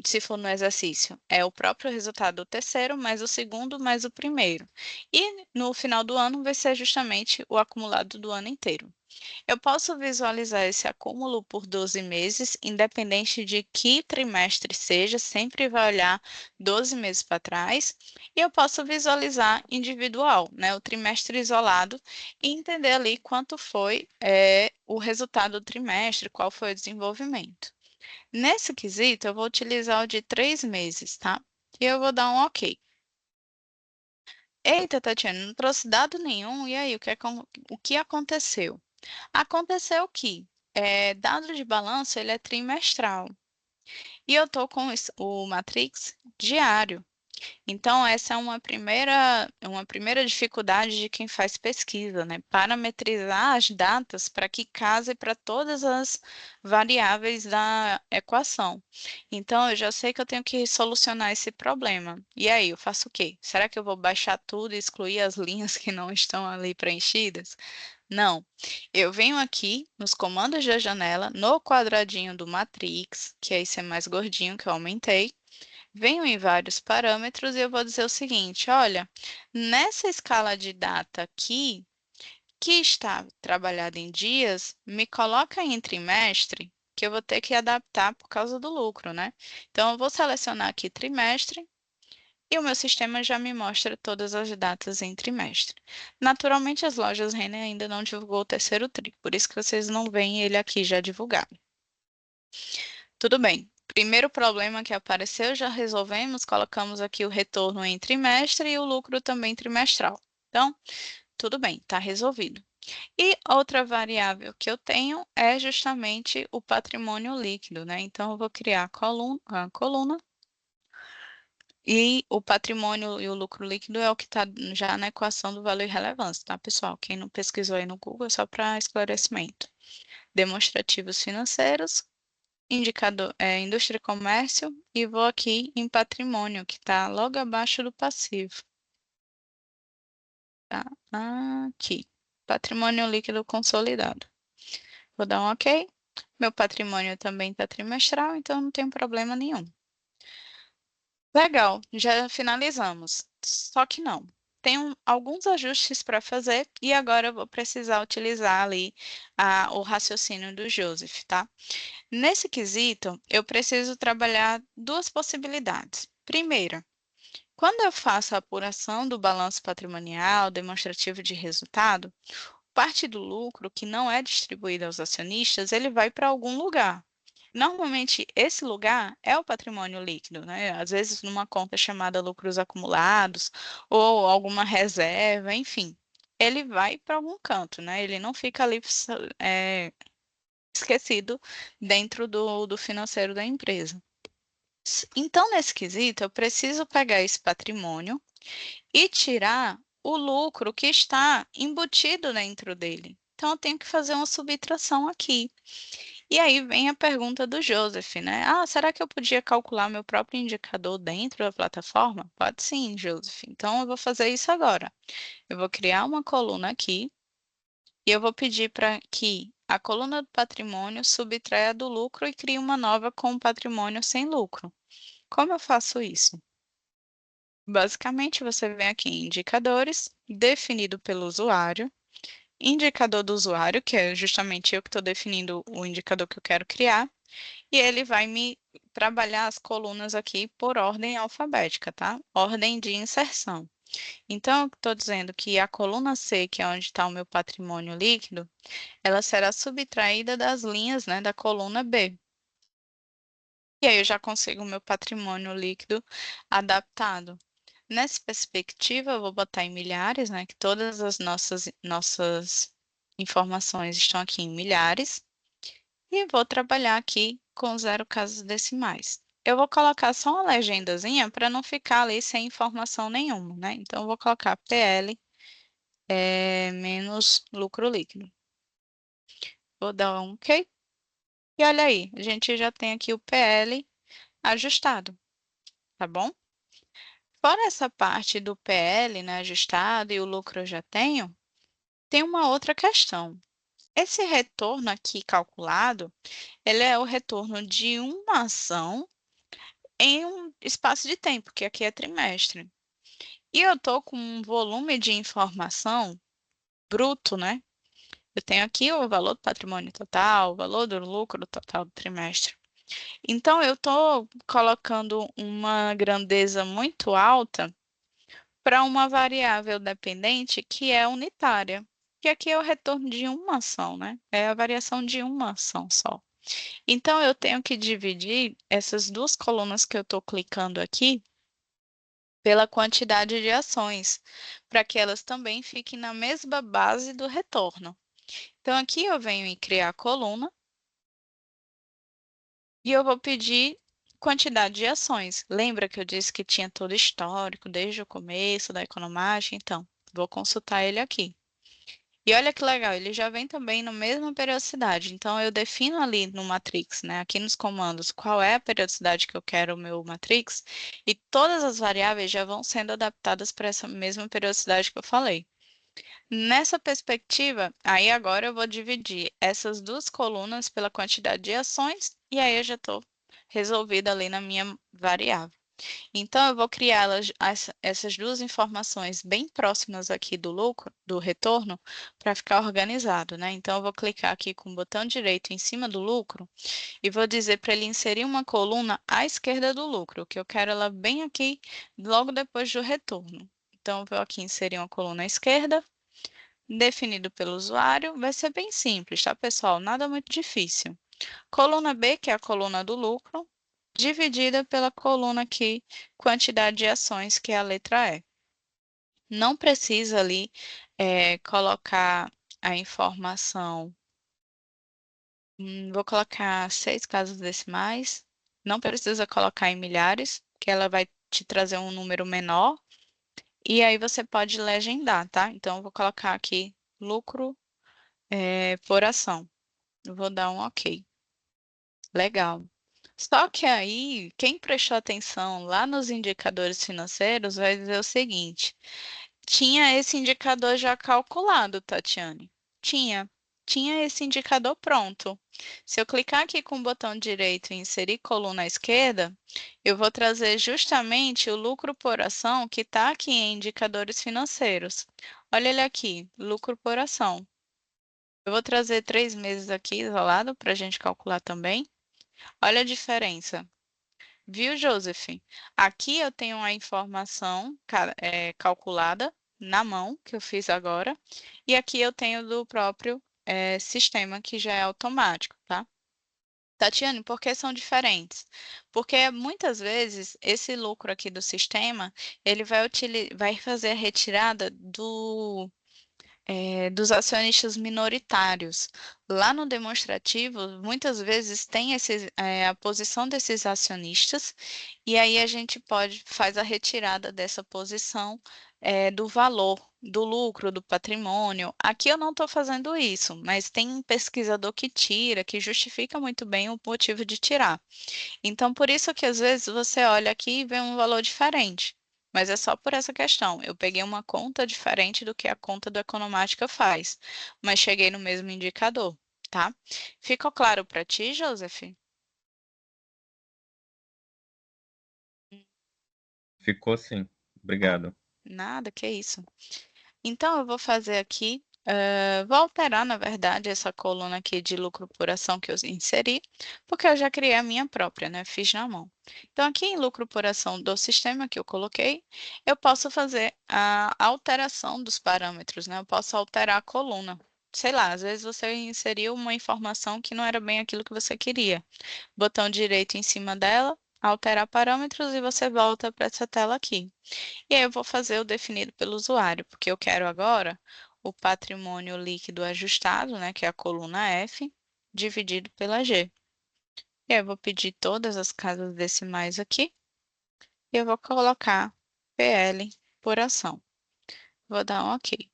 se for no exercício, é o próprio resultado do terceiro, mais o segundo, mais o primeiro. E no final do ano vai ser justamente o acumulado do ano inteiro. Eu posso visualizar esse acúmulo por 12 meses, independente de que trimestre seja, sempre vai olhar 12 meses para trás. E eu posso visualizar individual, né, o trimestre isolado, e entender ali quanto foi o resultado do trimestre, qual foi o desenvolvimento. Nesse quesito, eu vou utilizar o de 3 meses, tá? E eu vou dar um OK. Eita, Tatiana, não trouxe dado nenhum, e aí, o que aconteceu? Aconteceu que dado de balanço ele é trimestral e eu estou com o Matrix diário. Então, essa é uma primeira dificuldade de quem faz pesquisa, né? Parametrizar as datas para que case para todas as variáveis da equação. Então, eu já sei que eu tenho que solucionar esse problema. E aí, eu faço o quê? Será que eu vou baixar tudo e excluir as linhas que não estão ali preenchidas? Não, eu venho aqui nos comandos da janela, no quadradinho do Matrix, que é esse é mais gordinho que eu aumentei, venho em vários parâmetros e eu vou dizer o seguinte, olha, nessa escala de data aqui, que está trabalhada em dias, me coloca em trimestre, que eu vou ter que adaptar por causa do lucro, né? Então, eu vou selecionar aqui trimestre, e o meu sistema já me mostra todas as datas em trimestre. Naturalmente, as lojas Renner ainda não divulgou o terceiro TRI, por isso que vocês não veem ele aqui já divulgado. Tudo bem. Primeiro problema que apareceu, já resolvemos, colocamos aqui o retorno em trimestre e o lucro também trimestral. Então, tudo bem, está resolvido. E outra variável que eu tenho é justamente o patrimônio líquido, né? Então, eu vou criar a coluna e o patrimônio e o lucro líquido é o que está já na equação do valor e relevância, tá, pessoal? Quem não pesquisou aí no Google, é só para esclarecimento. Demonstrativos financeiros, indicador, indústria e comércio, e vou aqui em patrimônio, que está logo abaixo do passivo. Tá? Aqui, patrimônio líquido consolidado. Vou dar um OK. Meu patrimônio também está trimestral, então não tem problema nenhum. Legal, já finalizamos. Só que não. Tem alguns ajustes para fazer e agora eu vou precisar utilizar ali o raciocínio do Joseph, tá? Nesse quesito, eu preciso trabalhar duas possibilidades. Primeira, quando eu faço a apuração do balanço patrimonial, demonstrativo de resultado, parte do lucro que não é distribuído aos acionistas, ele vai para algum lugar. Normalmente, esse lugar é o patrimônio líquido, né? Às vezes, numa conta chamada lucros acumulados, ou alguma reserva, enfim. Ele vai para algum canto, né? Ele não fica ali esquecido dentro do financeiro da empresa. Então, nesse quesito, eu preciso pegar esse patrimônio e tirar o lucro que está embutido dentro dele. Então, eu tenho que fazer uma subtração aqui. E aí vem a pergunta do Joseph, né? Ah, será que eu podia calcular meu próprio indicador dentro da plataforma? Pode sim, Joseph. Então eu vou fazer isso agora. Eu vou criar uma coluna aqui e eu vou pedir para que a coluna do patrimônio subtraia do lucro e crie uma nova com o patrimônio sem lucro. Como eu faço isso? Basicamente, você vem aqui em indicadores, definido pelo usuário, indicador do usuário, que é justamente eu que estou definindo o indicador que eu quero criar, e ele vai me trabalhar as colunas aqui por ordem alfabética, tá? Ordem de inserção. Então, eu estou dizendo que a coluna C, que é onde está o meu patrimônio líquido, ela será subtraída das linhas, né, da coluna B. E aí eu já consigo o meu patrimônio líquido adaptado. Nessa perspectiva, eu vou botar em milhares, né, que todas as nossas informações estão aqui em milhares. E vou trabalhar aqui com 0 casas decimais. Eu vou colocar só uma legendazinha para não ficar ali sem informação nenhuma, né? Então, eu vou colocar PL menos lucro líquido. Vou dar um OK. E olha aí, a gente já tem aqui o PL ajustado, tá bom? Fora essa parte do PL, né, ajustado e o lucro eu já tenho, tem uma outra questão. Esse retorno aqui calculado, ele é o retorno de uma ação em um espaço de tempo, que aqui é trimestre. E eu estou com um volume de informação bruto, né? Eu tenho aqui o valor do patrimônio total, o valor do lucro total do trimestre. Então, eu estou colocando uma grandeza muito alta para uma variável dependente que é unitária, que aqui é o retorno de uma ação, né? É a variação de uma ação só. Então, eu tenho que dividir essas duas colunas que eu estou clicando aqui pela quantidade de ações, para que elas também fiquem na mesma base do retorno. Então, aqui eu venho em criar a coluna e eu vou pedir quantidade de ações. Lembra que eu disse que tinha todo o histórico desde o começo da Economática? Então, vou consultar ele aqui. E olha que legal, ele já vem também na mesma periodicidade. Então, eu defino ali no matrix, né, aqui nos comandos, qual é a periodicidade que eu quero o meu matrix, e todas as variáveis já vão sendo adaptadas para essa mesma periodicidade que eu falei. Nessa perspectiva, aí agora eu vou dividir essas duas colunas pela quantidade de ações, e aí eu já estou resolvida ali na minha variável. Então, eu vou criar essas duas informações bem próximas aqui do lucro, do retorno, para ficar organizado, né? Então, eu vou clicar aqui com o botão direito em cima do lucro e vou dizer para ele inserir uma coluna à esquerda do lucro, que eu quero ela bem aqui, logo depois do retorno. Então, eu vou aqui inserir uma coluna à esquerda, definido pelo usuário, vai ser bem simples, tá, pessoal? Nada muito difícil. Coluna B, que é a coluna do lucro, dividida pela coluna aqui, quantidade de ações, que é a letra E. Não precisa ali colocar a informação. Vou colocar 6 casas decimais. Não precisa colocar em milhares, que ela vai te trazer um número menor. E aí você pode legendar, tá? Então, eu vou colocar aqui lucro por ação. Eu vou dar um OK. Legal. Só que aí, quem prestou atenção lá nos indicadores financeiros vai dizer o seguinte: tinha esse indicador já calculado, Tatiane? Tinha. Tinha esse indicador pronto. Se eu clicar aqui com o botão direito e inserir coluna à esquerda, eu vou trazer justamente o lucro por ação que está aqui em indicadores financeiros. Olha ele aqui, lucro por ação. Eu vou trazer 3 meses aqui isolado para a gente calcular também. Olha a diferença. Viu, Joseph? Aqui eu tenho a informação calculada na mão, que eu fiz agora, e aqui eu tenho do próprio sistema, que já é automático, tá? Tatiane, por que são diferentes? Porque muitas vezes esse lucro aqui do sistema, ele vai fazer a retirada dos acionistas minoritários. Lá no demonstrativo, muitas vezes tem a posição desses acionistas, e aí a gente faz a retirada dessa posição do valor, do lucro, do patrimônio. Aqui eu não estou fazendo isso, mas tem um pesquisador que tira, que justifica muito bem o motivo de tirar. Então, por isso que às vezes você olha aqui e vê um valor diferente. Mas é só por essa questão. Eu peguei uma conta diferente do que a conta do Economática faz, mas cheguei no mesmo indicador, tá? Ficou claro para ti, Joseph? Ficou sim. Obrigado. Nada, que isso. Então, eu vou fazer aqui, vou alterar, na verdade, essa coluna aqui de lucro por ação que eu inseri, porque eu já criei a minha própria, né? Fiz na mão. Então, aqui em lucro por ação do sistema que eu coloquei, eu posso fazer a alteração dos parâmetros, né? Eu posso alterar a coluna. Sei lá, às vezes você inseriu uma informação que não era bem aquilo que você queria. Botão direito em cima dela, alterar parâmetros e você volta para essa tela aqui. E aí eu vou fazer o definido pelo usuário, porque eu quero agora o patrimônio líquido ajustado, né, que é a coluna F, dividido pela G. E aí eu vou pedir todas as casas decimais aqui e eu vou colocar PL por ação. Vou dar um OK.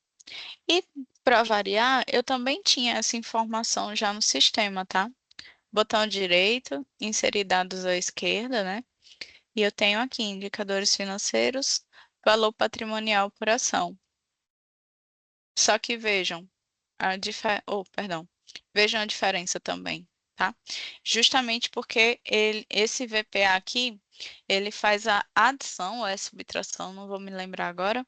E para variar, eu também tinha essa informação já no sistema, tá? Botão direito, inserir dados à esquerda, né? E eu tenho aqui indicadores financeiros, valor patrimonial por ação. Só que vejam perdão, vejam a diferença também, tá? Justamente porque esse VPA aqui, ele faz a adição ou é subtração, não vou me lembrar agora,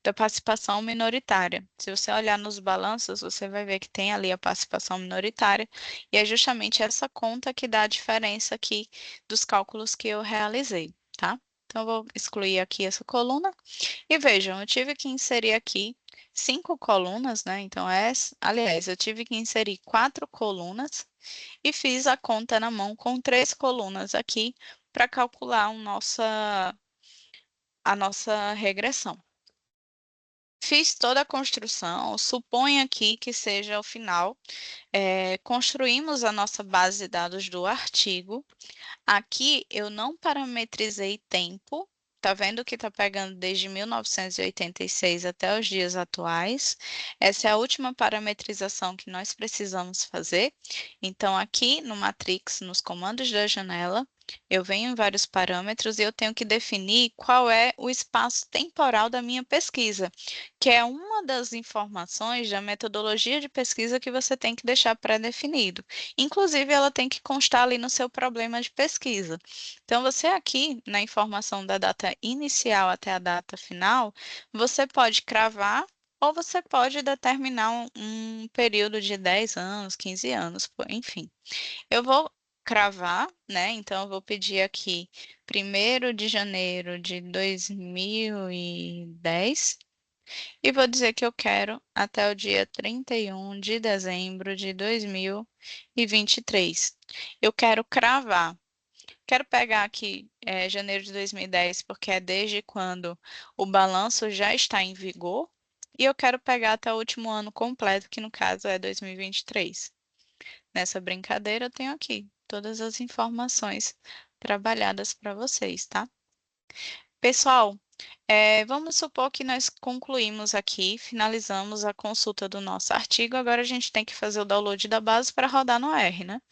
da participação minoritária. Se você olhar nos balanços, você vai ver que tem ali a participação minoritária, e é justamente essa conta que dá a diferença aqui dos cálculos que eu realizei, tá? Então, eu vou excluir aqui essa coluna. E vejam, eu tive que inserir aqui 5 colunas, né? Então, aliás, eu tive que inserir 4 colunas e fiz a conta na mão com 3 colunas aqui para calcular a nossa regressão. Fiz toda a construção, suponha aqui que seja o final. Construímos a nossa base de dados do artigo. Aqui eu não parametrizei tempo, tá vendo que tá pegando desde 1986 até os dias atuais. Essa é a última parametrização que nós precisamos fazer. Então, aqui no Matrix, nos comandos da janela, eu venho em vários parâmetros e eu tenho que definir qual é o espaço temporal da minha pesquisa, que é uma das informações da metodologia de pesquisa que você tem que deixar pré-definido. Inclusive, ela tem que constar ali no seu problema de pesquisa. Então, você aqui, na informação da data inicial até a data final, você pode cravar ou você pode determinar um período de 10 anos, 15 anos, enfim. Eu vou cravar, né? Então, eu vou pedir aqui 1º de janeiro de 2010 e vou dizer que eu quero até o dia 31 de dezembro de 2023. Eu quero cravar. Quero pegar aqui janeiro de 2010, porque é desde quando o balanço já está em vigor. E eu quero pegar até o último ano completo, que no caso é 2023. Nessa brincadeira, eu tenho aqui todas as informações trabalhadas para vocês, tá? Pessoal, vamos supor que nós concluímos aqui, finalizamos a consulta do nosso artigo, agora a gente tem que fazer o download da base para rodar no R, né?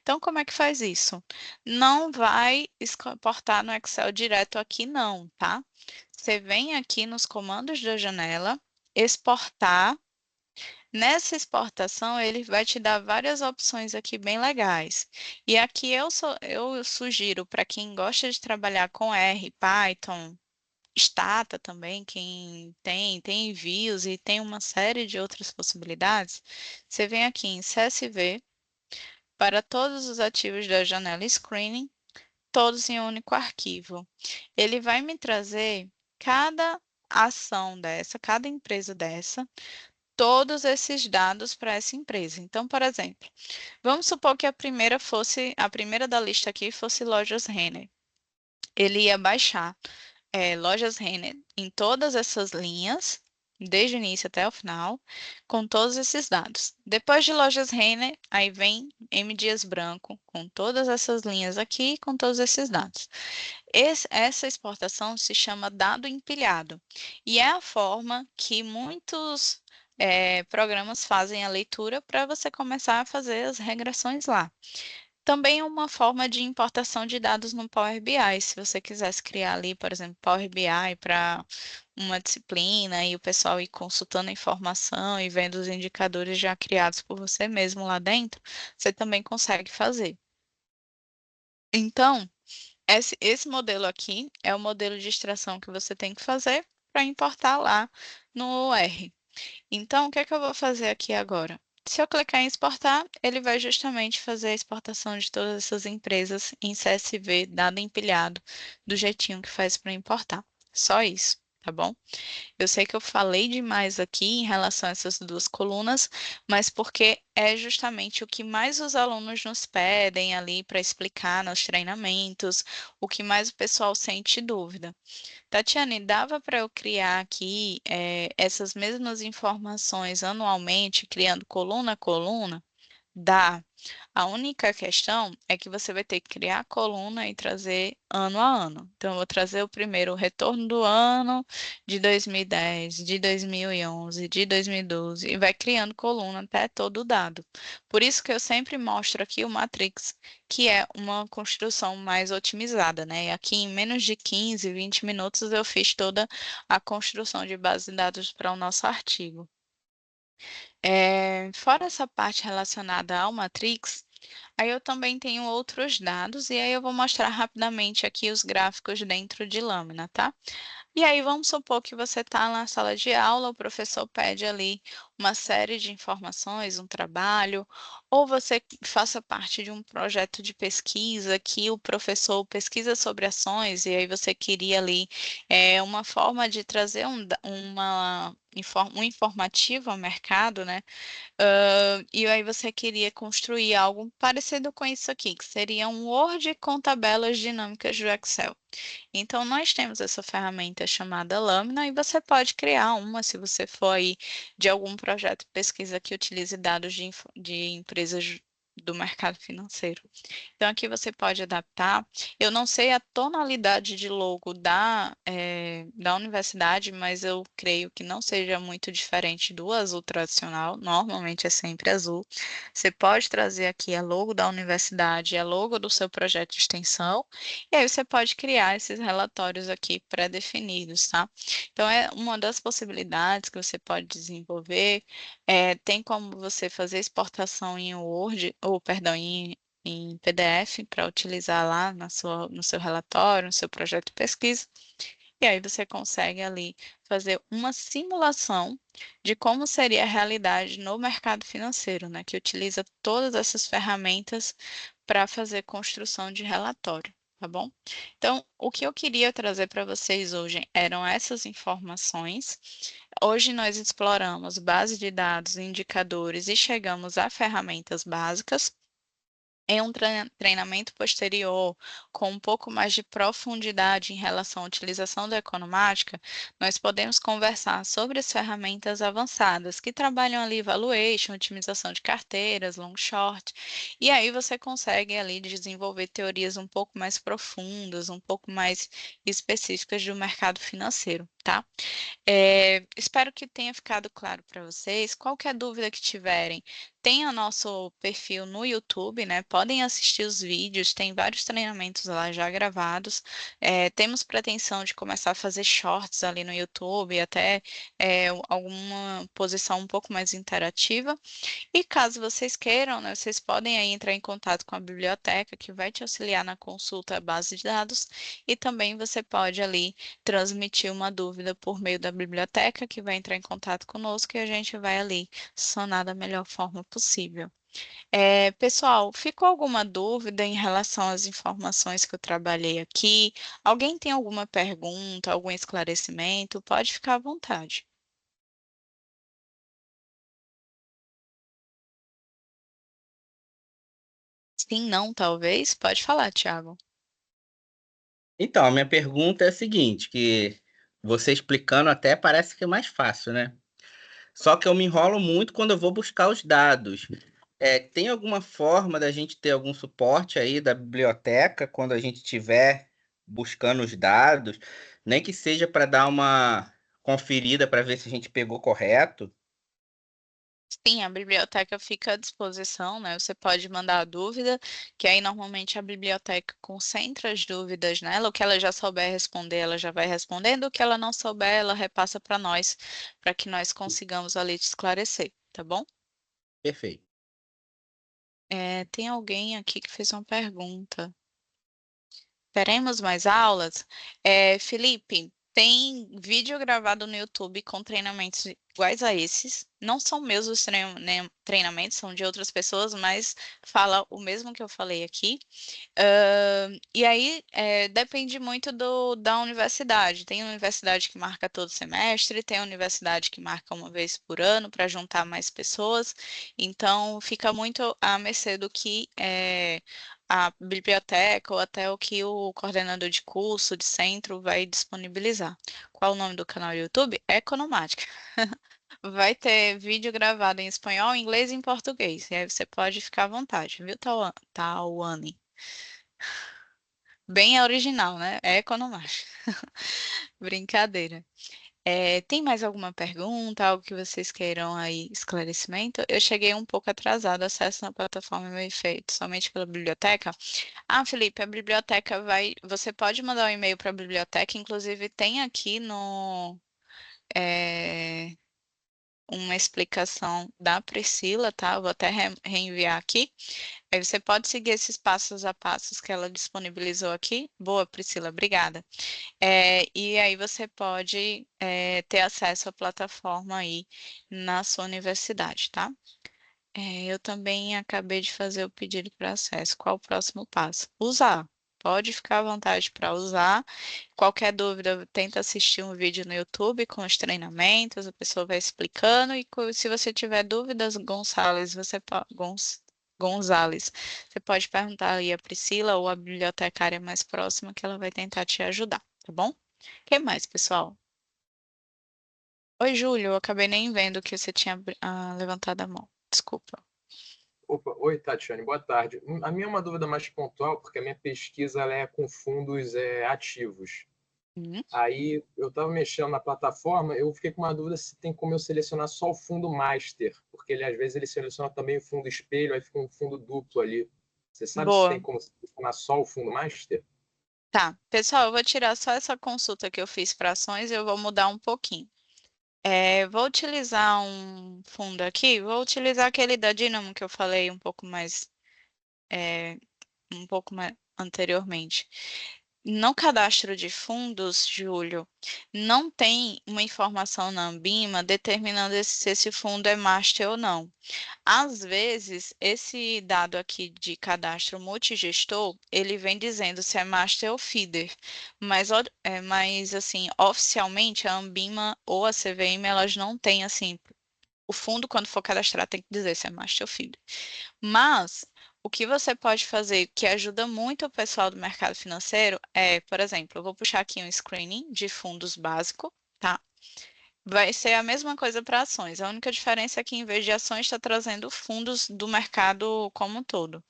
Então, como é que faz isso? Não vai exportar no Excel direto aqui, não, tá? Você vem aqui nos comandos da janela, exportar. Nessa exportação, ele vai te dar várias opções aqui bem legais. E aqui eu sugiro para quem gosta de trabalhar com R, Python, Stata também, quem tem envios e tem uma série de outras possibilidades, você vem aqui em CSV, para todos os ativos da janela Screening, todos em um único arquivo. Ele vai me trazer cada ação dessa, cada empresa dessa, todos esses dados para essa empresa. Então, por exemplo, vamos supor que a primeira da lista aqui fosse Lojas Renner. Ele ia baixar Lojas Renner em todas essas linhas, desde o início até o final, com todos esses dados. Depois de lojas Renner, aí vem M. Dias Branco, com todas essas linhas aqui, com todos esses dados. Essa exportação se chama dado empilhado, e é a forma que muitos programas fazem a leitura para você começar a fazer as regressões lá. Também é uma forma de importação de dados no Power BI. Se você quisesse criar ali, por exemplo, Power BI para uma disciplina e o pessoal ir consultando a informação e vendo os indicadores já criados por você mesmo lá dentro, você também consegue fazer. Então, esse modelo aqui é o modelo de extração que você tem que fazer para importar lá no R. Então, o que é que eu vou fazer aqui agora? Se eu clicar em exportar, ele vai justamente fazer a exportação de todas essas empresas em CSV, dado empilhado, do jeitinho que faz para importar. Só isso, tá bom? Eu sei que eu falei demais aqui em relação a essas duas colunas, mas porque é justamente o que mais os alunos nos pedem ali para explicar nos treinamentos, o que mais o pessoal sente dúvida. Tatiane, dava para eu criar aqui essas mesmas informações anualmente, criando coluna a coluna? Dá. A única questão é que você vai ter que criar a coluna e trazer ano a ano. Então, eu vou trazer o primeiro o retorno do ano de 2010, de 2011, de 2012 e vai criando coluna até todo o dado. Por isso que eu sempre mostro aqui o Matrix, que é uma construção mais otimizada, né? E aqui em menos de 15, 20 minutos eu fiz toda a construção de base de dados para o nosso artigo. Fora essa parte relacionada ao Matrix, aí eu também tenho outros dados, e aí eu vou mostrar rapidamente aqui os gráficos dentro de Lâmina, tá? E aí vamos supor que você está na sala de aula, o professor pede ali uma série de informações, um trabalho, ou você faça parte de um projeto de pesquisa que o professor pesquisa sobre ações, e aí você queria ali uma forma de trazer um informativo ao mercado, né? E aí você queria construir algo parecido com isso aqui, que seria um Word com tabelas dinâmicas do Excel. Então, nós temos essa ferramenta chamada Lâmina e você pode criar uma se você for aí de algum projeto de pesquisa que utilize dados de empresas do mercado financeiro. Então, aqui você pode adaptar. Eu não sei a tonalidade de logo da universidade, mas eu creio que não seja muito diferente do azul tradicional. Normalmente é sempre azul. Você pode trazer aqui a logo da universidade, a logo do seu projeto de extensão, e aí você pode criar esses relatórios aqui pré-definidos, tá? Então, é uma das possibilidades que você pode desenvolver. Tem como você fazer exportação em Word, ou perdão, em PDF para utilizar lá no seu relatório, no seu projeto de pesquisa. E aí você consegue ali fazer uma simulação de como seria a realidade no mercado financeiro, né? Que utiliza todas essas ferramentas para fazer construção de relatório, tá bom? Então, o que eu queria trazer para vocês hoje eram essas informações. Hoje nós exploramos base de dados, indicadores e chegamos a ferramentas básicas. Em um treinamento posterior, com um pouco mais de profundidade em relação à utilização da economática, nós podemos conversar sobre as ferramentas avançadas que trabalham ali valuation, otimização de carteiras, long short, e aí você consegue ali desenvolver teorias um pouco mais profundas, um pouco mais específicas do mercado financeiro, tá? Espero que tenha ficado claro para vocês. Qualquer dúvida que tiverem, tem o nosso perfil no YouTube, né? Podem assistir os vídeos, tem vários treinamentos lá já gravados. Temos pretensão de começar a fazer shorts ali no YouTube, até alguma posição um pouco mais interativa. E caso vocês queiram, né, vocês podem aí entrar em contato com a biblioteca, que vai te auxiliar na consulta à base de dados, e também você pode ali transmitir uma dúvida por meio da biblioteca, que vai entrar em contato conosco e a gente vai ali sanar da melhor forma possível. Pessoal, ficou alguma dúvida em relação às informações que eu trabalhei aqui? Alguém tem alguma pergunta, algum esclarecimento? Pode ficar à vontade. Sim, não, talvez? Pode falar, Thiago. Então, a minha pergunta é a seguinte, que você explicando até parece que é mais fácil, né? Só que eu me enrolo muito quando eu vou buscar os dados. Tem alguma forma da gente ter algum suporte aí da biblioteca quando a gente estiver buscando os dados, nem que seja para dar uma conferida para ver se a gente pegou correto? Sim, a biblioteca fica à disposição, né? Você pode mandar a dúvida, que aí normalmente a biblioteca concentra as dúvidas nela. O que ela já souber responder, ela já vai respondendo. O que ela não souber, ela repassa para nós, para que nós consigamos ali te esclarecer, tá bom? Perfeito. Tem alguém aqui que fez uma pergunta. Teremos mais aulas? Felipe, tem vídeo gravado no YouTube com treinamentos iguais a esses. Não são meus os treinamentos, são de outras pessoas, mas fala o mesmo que eu falei aqui. E aí depende muito da universidade. Tem universidade que marca todo semestre, tem universidade que marca uma vez por ano para juntar mais pessoas. Então fica muito à mercê do que a biblioteca ou até o que o coordenador de curso, de centro, vai disponibilizar. Qual o nome do canal do YouTube? Economática. Vai ter vídeo gravado em espanhol, inglês e em português. E aí você pode ficar à vontade, viu, Tawane? Bem original, né? É Economática. Brincadeira. Tem mais alguma pergunta, algo que vocês queiram aí esclarecimento? Eu cheguei um pouco atrasado, acesso na plataforma é meio feito somente pela biblioteca. Ah, Felipe, a biblioteca vai. Você pode mandar um e-mail para a biblioteca, inclusive tem aqui no. é, uma explicação da Priscila, tá? Eu vou até reenviar aqui. Aí você pode seguir esses passos a passos que ela disponibilizou aqui. Boa, Priscila, obrigada. E aí você pode ter acesso à plataforma aí na sua universidade, tá? Eu também acabei de fazer o pedido para acesso. Qual o próximo passo? Usar. Pode ficar à vontade para usar. Qualquer dúvida, tenta assistir um vídeo no YouTube com os treinamentos, a pessoa vai explicando. E se você tiver dúvidas, Gonzales, você pode perguntar aí a Priscila ou a bibliotecária mais próxima que ela vai tentar te ajudar, tá bom? O que mais, pessoal? Oi, Júlio, eu acabei nem vendo que você tinha levantado a mão. Desculpa. Opa, oi, Tatiane, boa tarde. A minha é uma dúvida mais pontual, porque a minha pesquisa ela é com fundos ativos. Hum. Aí eu estava mexendo na plataforma, eu fiquei com uma dúvida se tem como eu selecionar só o fundo master, porque ele às vezes ele seleciona também o fundo espelho, aí fica um fundo duplo ali. Você sabe se tem Boa. como selecionar só o fundo master? Tá, pessoal, eu vou tirar só essa consulta que eu fiz para ações e eu vou mudar um pouquinho. Vou utilizar um fundo aqui, vou utilizar aquele da Dynamo que eu falei é, um pouco mais anteriormente. No cadastro de fundos, Júlio, não tem uma informação na Ambima determinando se esse fundo é master ou não. Às vezes, esse dado aqui de cadastro multigestor, ele vem dizendo se é master ou feeder, mas assim, oficialmente a Ambima ou a CVM, elas não têm assim, o fundo quando for cadastrar tem que dizer se é master ou feeder. Mas o que você pode fazer que ajuda muito o pessoal do mercado financeiro por exemplo, eu vou puxar aqui um screening de fundos básico, tá? Vai ser a mesma coisa para ações. A única diferença é que, em vez de ações, está trazendo fundos do mercado como um todo.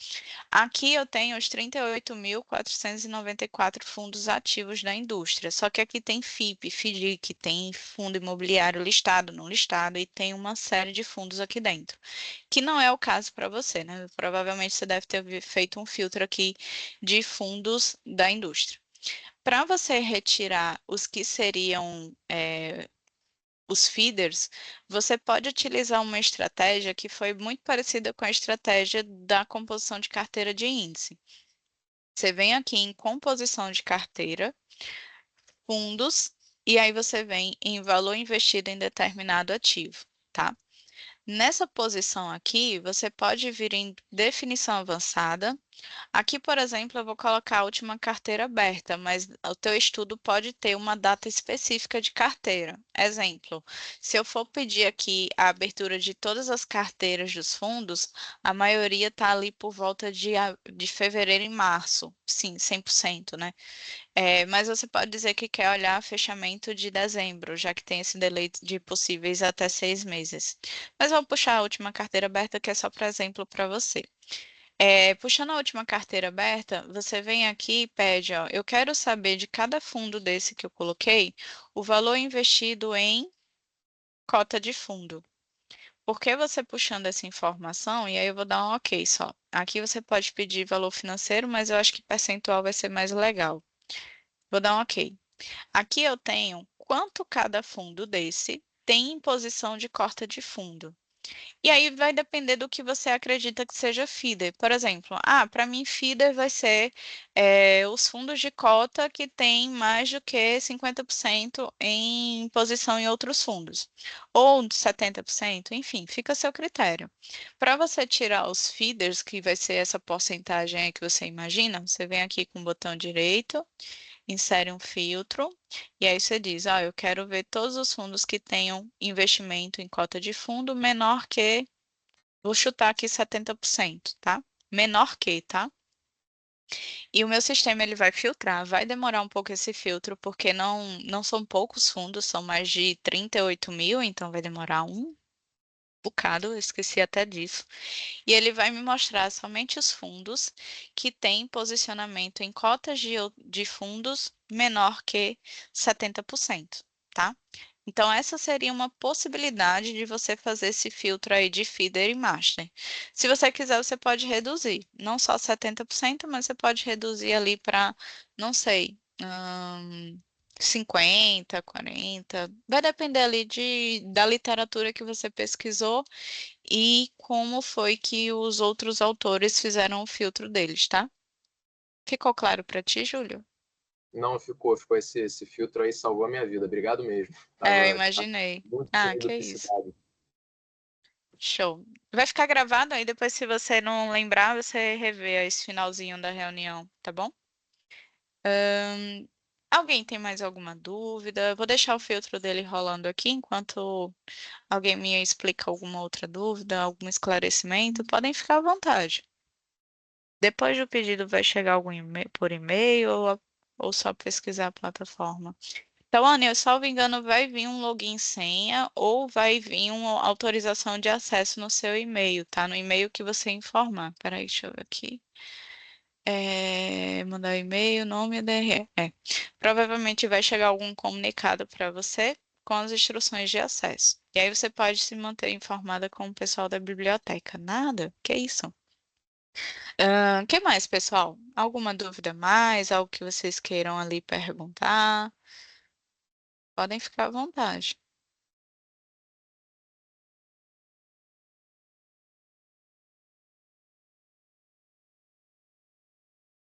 Aqui eu tenho os 38.494 fundos ativos da indústria. Só que aqui tem FIP, FDIC, tem fundo imobiliário listado, não listado, e tem uma série de fundos aqui dentro. Que não é o caso para você, né? Provavelmente você deve ter feito um filtro aqui de fundos da indústria. Para você retirar os que seriam os feeders, você pode utilizar uma estratégia que foi muito parecida com a estratégia da composição de carteira de índice. Você vem aqui em composição de carteira, fundos, e aí você vem em valor investido em determinado ativo, tá? Nessa posição aqui, você pode vir em definição avançada Aqui, por exemplo, eu vou colocar a última carteira aberta, mas o teu estudo pode ter uma data específica de carteira. Exemplo, se eu for pedir aqui a abertura de todas as carteiras dos fundos, a maioria está ali por volta de fevereiro e março. Sim, 100%, né? Mas você pode dizer que quer olhar fechamento de dezembro, já que tem esse delay de possíveis até 6 meses. Mas eu vou puxar a última carteira aberta, que é só para exemplo para você. Puxando a última carteira aberta, você vem aqui e pede, ó, eu quero saber de cada fundo desse que eu coloquei, o valor investido em cota de fundo. Por que você puxando essa informação? E aí eu vou dar um ok só. Aqui você pode pedir valor financeiro, mas eu acho que percentual vai ser mais legal. Vou dar um ok. Aqui eu tenho quanto cada fundo desse tem em posição de cota de fundo. E aí vai depender do que você acredita que seja feeder. Por exemplo, para mim feeder vai ser os fundos de cota que têm mais do que 50% em posição em outros fundos. Ou 70%, enfim, fica a seu critério. Para você tirar os feeders, que vai ser essa porcentagem aí que você imagina, você vem aqui com o botão direito, insere um filtro, e aí você diz, eu quero ver todos os fundos que tenham investimento em cota de fundo menor que, vou chutar aqui 70%, tá? Menor que, tá? E o meu sistema ele vai filtrar, vai demorar um pouco esse filtro, porque não são poucos fundos, são mais de 38 mil, então vai demorar um bocado, eu esqueci até disso. E ele vai me mostrar somente os fundos que têm posicionamento em cotas de fundos menor que 70%, tá? Então, essa seria uma possibilidade de você fazer esse filtro aí de feeder e master. Se você quiser, você pode reduzir, não só 70%, mas você pode reduzir ali para, não sei, 50, 40. Vai depender ali da literatura que você pesquisou e como foi que os outros autores fizeram o filtro deles, tá? Ficou claro para ti, Júlio? Não ficou esse filtro aí, salvou a minha vida. Obrigado mesmo. Eu Tava imaginei. muito sem Que isso. eletricidade. Show. Vai ficar gravado aí, depois se você não lembrar, você revê esse finalzinho da reunião, tá bom? Alguém tem mais alguma dúvida? Vou deixar o filtro dele rolando aqui enquanto alguém me explica alguma outra dúvida, algum esclarecimento. Podem ficar à vontade. Depois do pedido vai chegar algum por e-mail ou só pesquisar a plataforma. Então, Anny, salvo engano, vai vir um login e senha ou vai vir uma autorização de acesso no seu e-mail, tá? No e-mail que você informar. Peraí, deixa eu ver aqui. Mandar e-mail, nome e DRE. Provavelmente vai chegar algum comunicado para você com as instruções de acesso. E aí você pode se manter informada com o pessoal da biblioteca. Nada? Que isso? Que mais, pessoal? Alguma dúvida mais? Algo que vocês queiram ali perguntar? Podem ficar à vontade.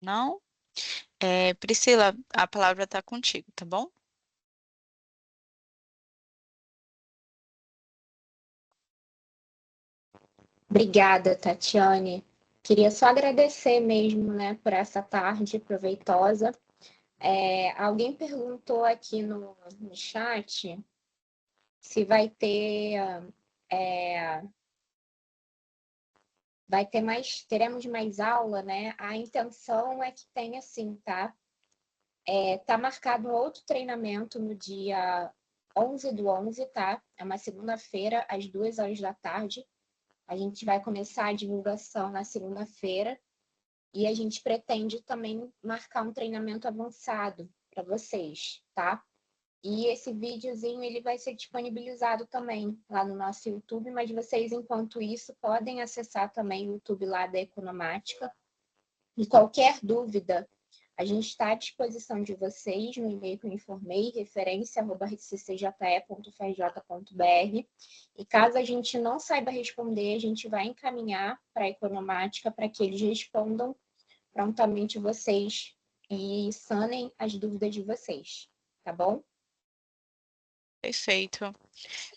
Não? Priscila, a palavra está contigo, tá bom? Obrigada, Tatiane. Queria só agradecer mesmo, né, por essa tarde proveitosa. Alguém perguntou aqui no chat se teremos mais aula, né? A intenção é que tenha sim, tá? Tá marcado um outro treinamento no dia 11/11, tá? É uma segunda-feira, às 2 horas da tarde. A gente vai começar a divulgação na segunda-feira e a gente pretende também marcar um treinamento avançado para vocês, tá? E esse videozinho ele vai ser disponibilizado também lá no nosso YouTube, mas vocês, enquanto isso, podem acessar também o YouTube lá da Economática. E qualquer dúvida, a gente está à disposição de vocês no e-mail que eu informei, referência@ccje.fj.br. E caso a gente não saiba responder, a gente vai encaminhar para a Economática para que eles respondam prontamente vocês e sanem as dúvidas de vocês, tá bom? Perfeito.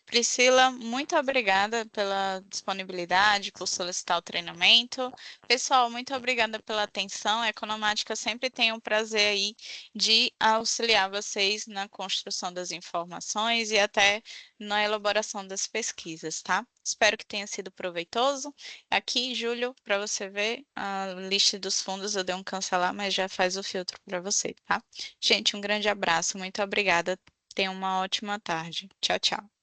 Priscila, muito obrigada pela disponibilidade, por solicitar o treinamento. Pessoal, muito obrigada pela atenção. A Economática sempre tem o prazer aí de auxiliar vocês na construção das informações e até na elaboração das pesquisas, tá? Espero que tenha sido proveitoso. Aqui, Júlio, para você ver a lista dos fundos, eu dei um cancelar, mas já faz o filtro para você, tá? Gente, um grande abraço, muito obrigada. Tenha uma ótima tarde. Tchau, tchau.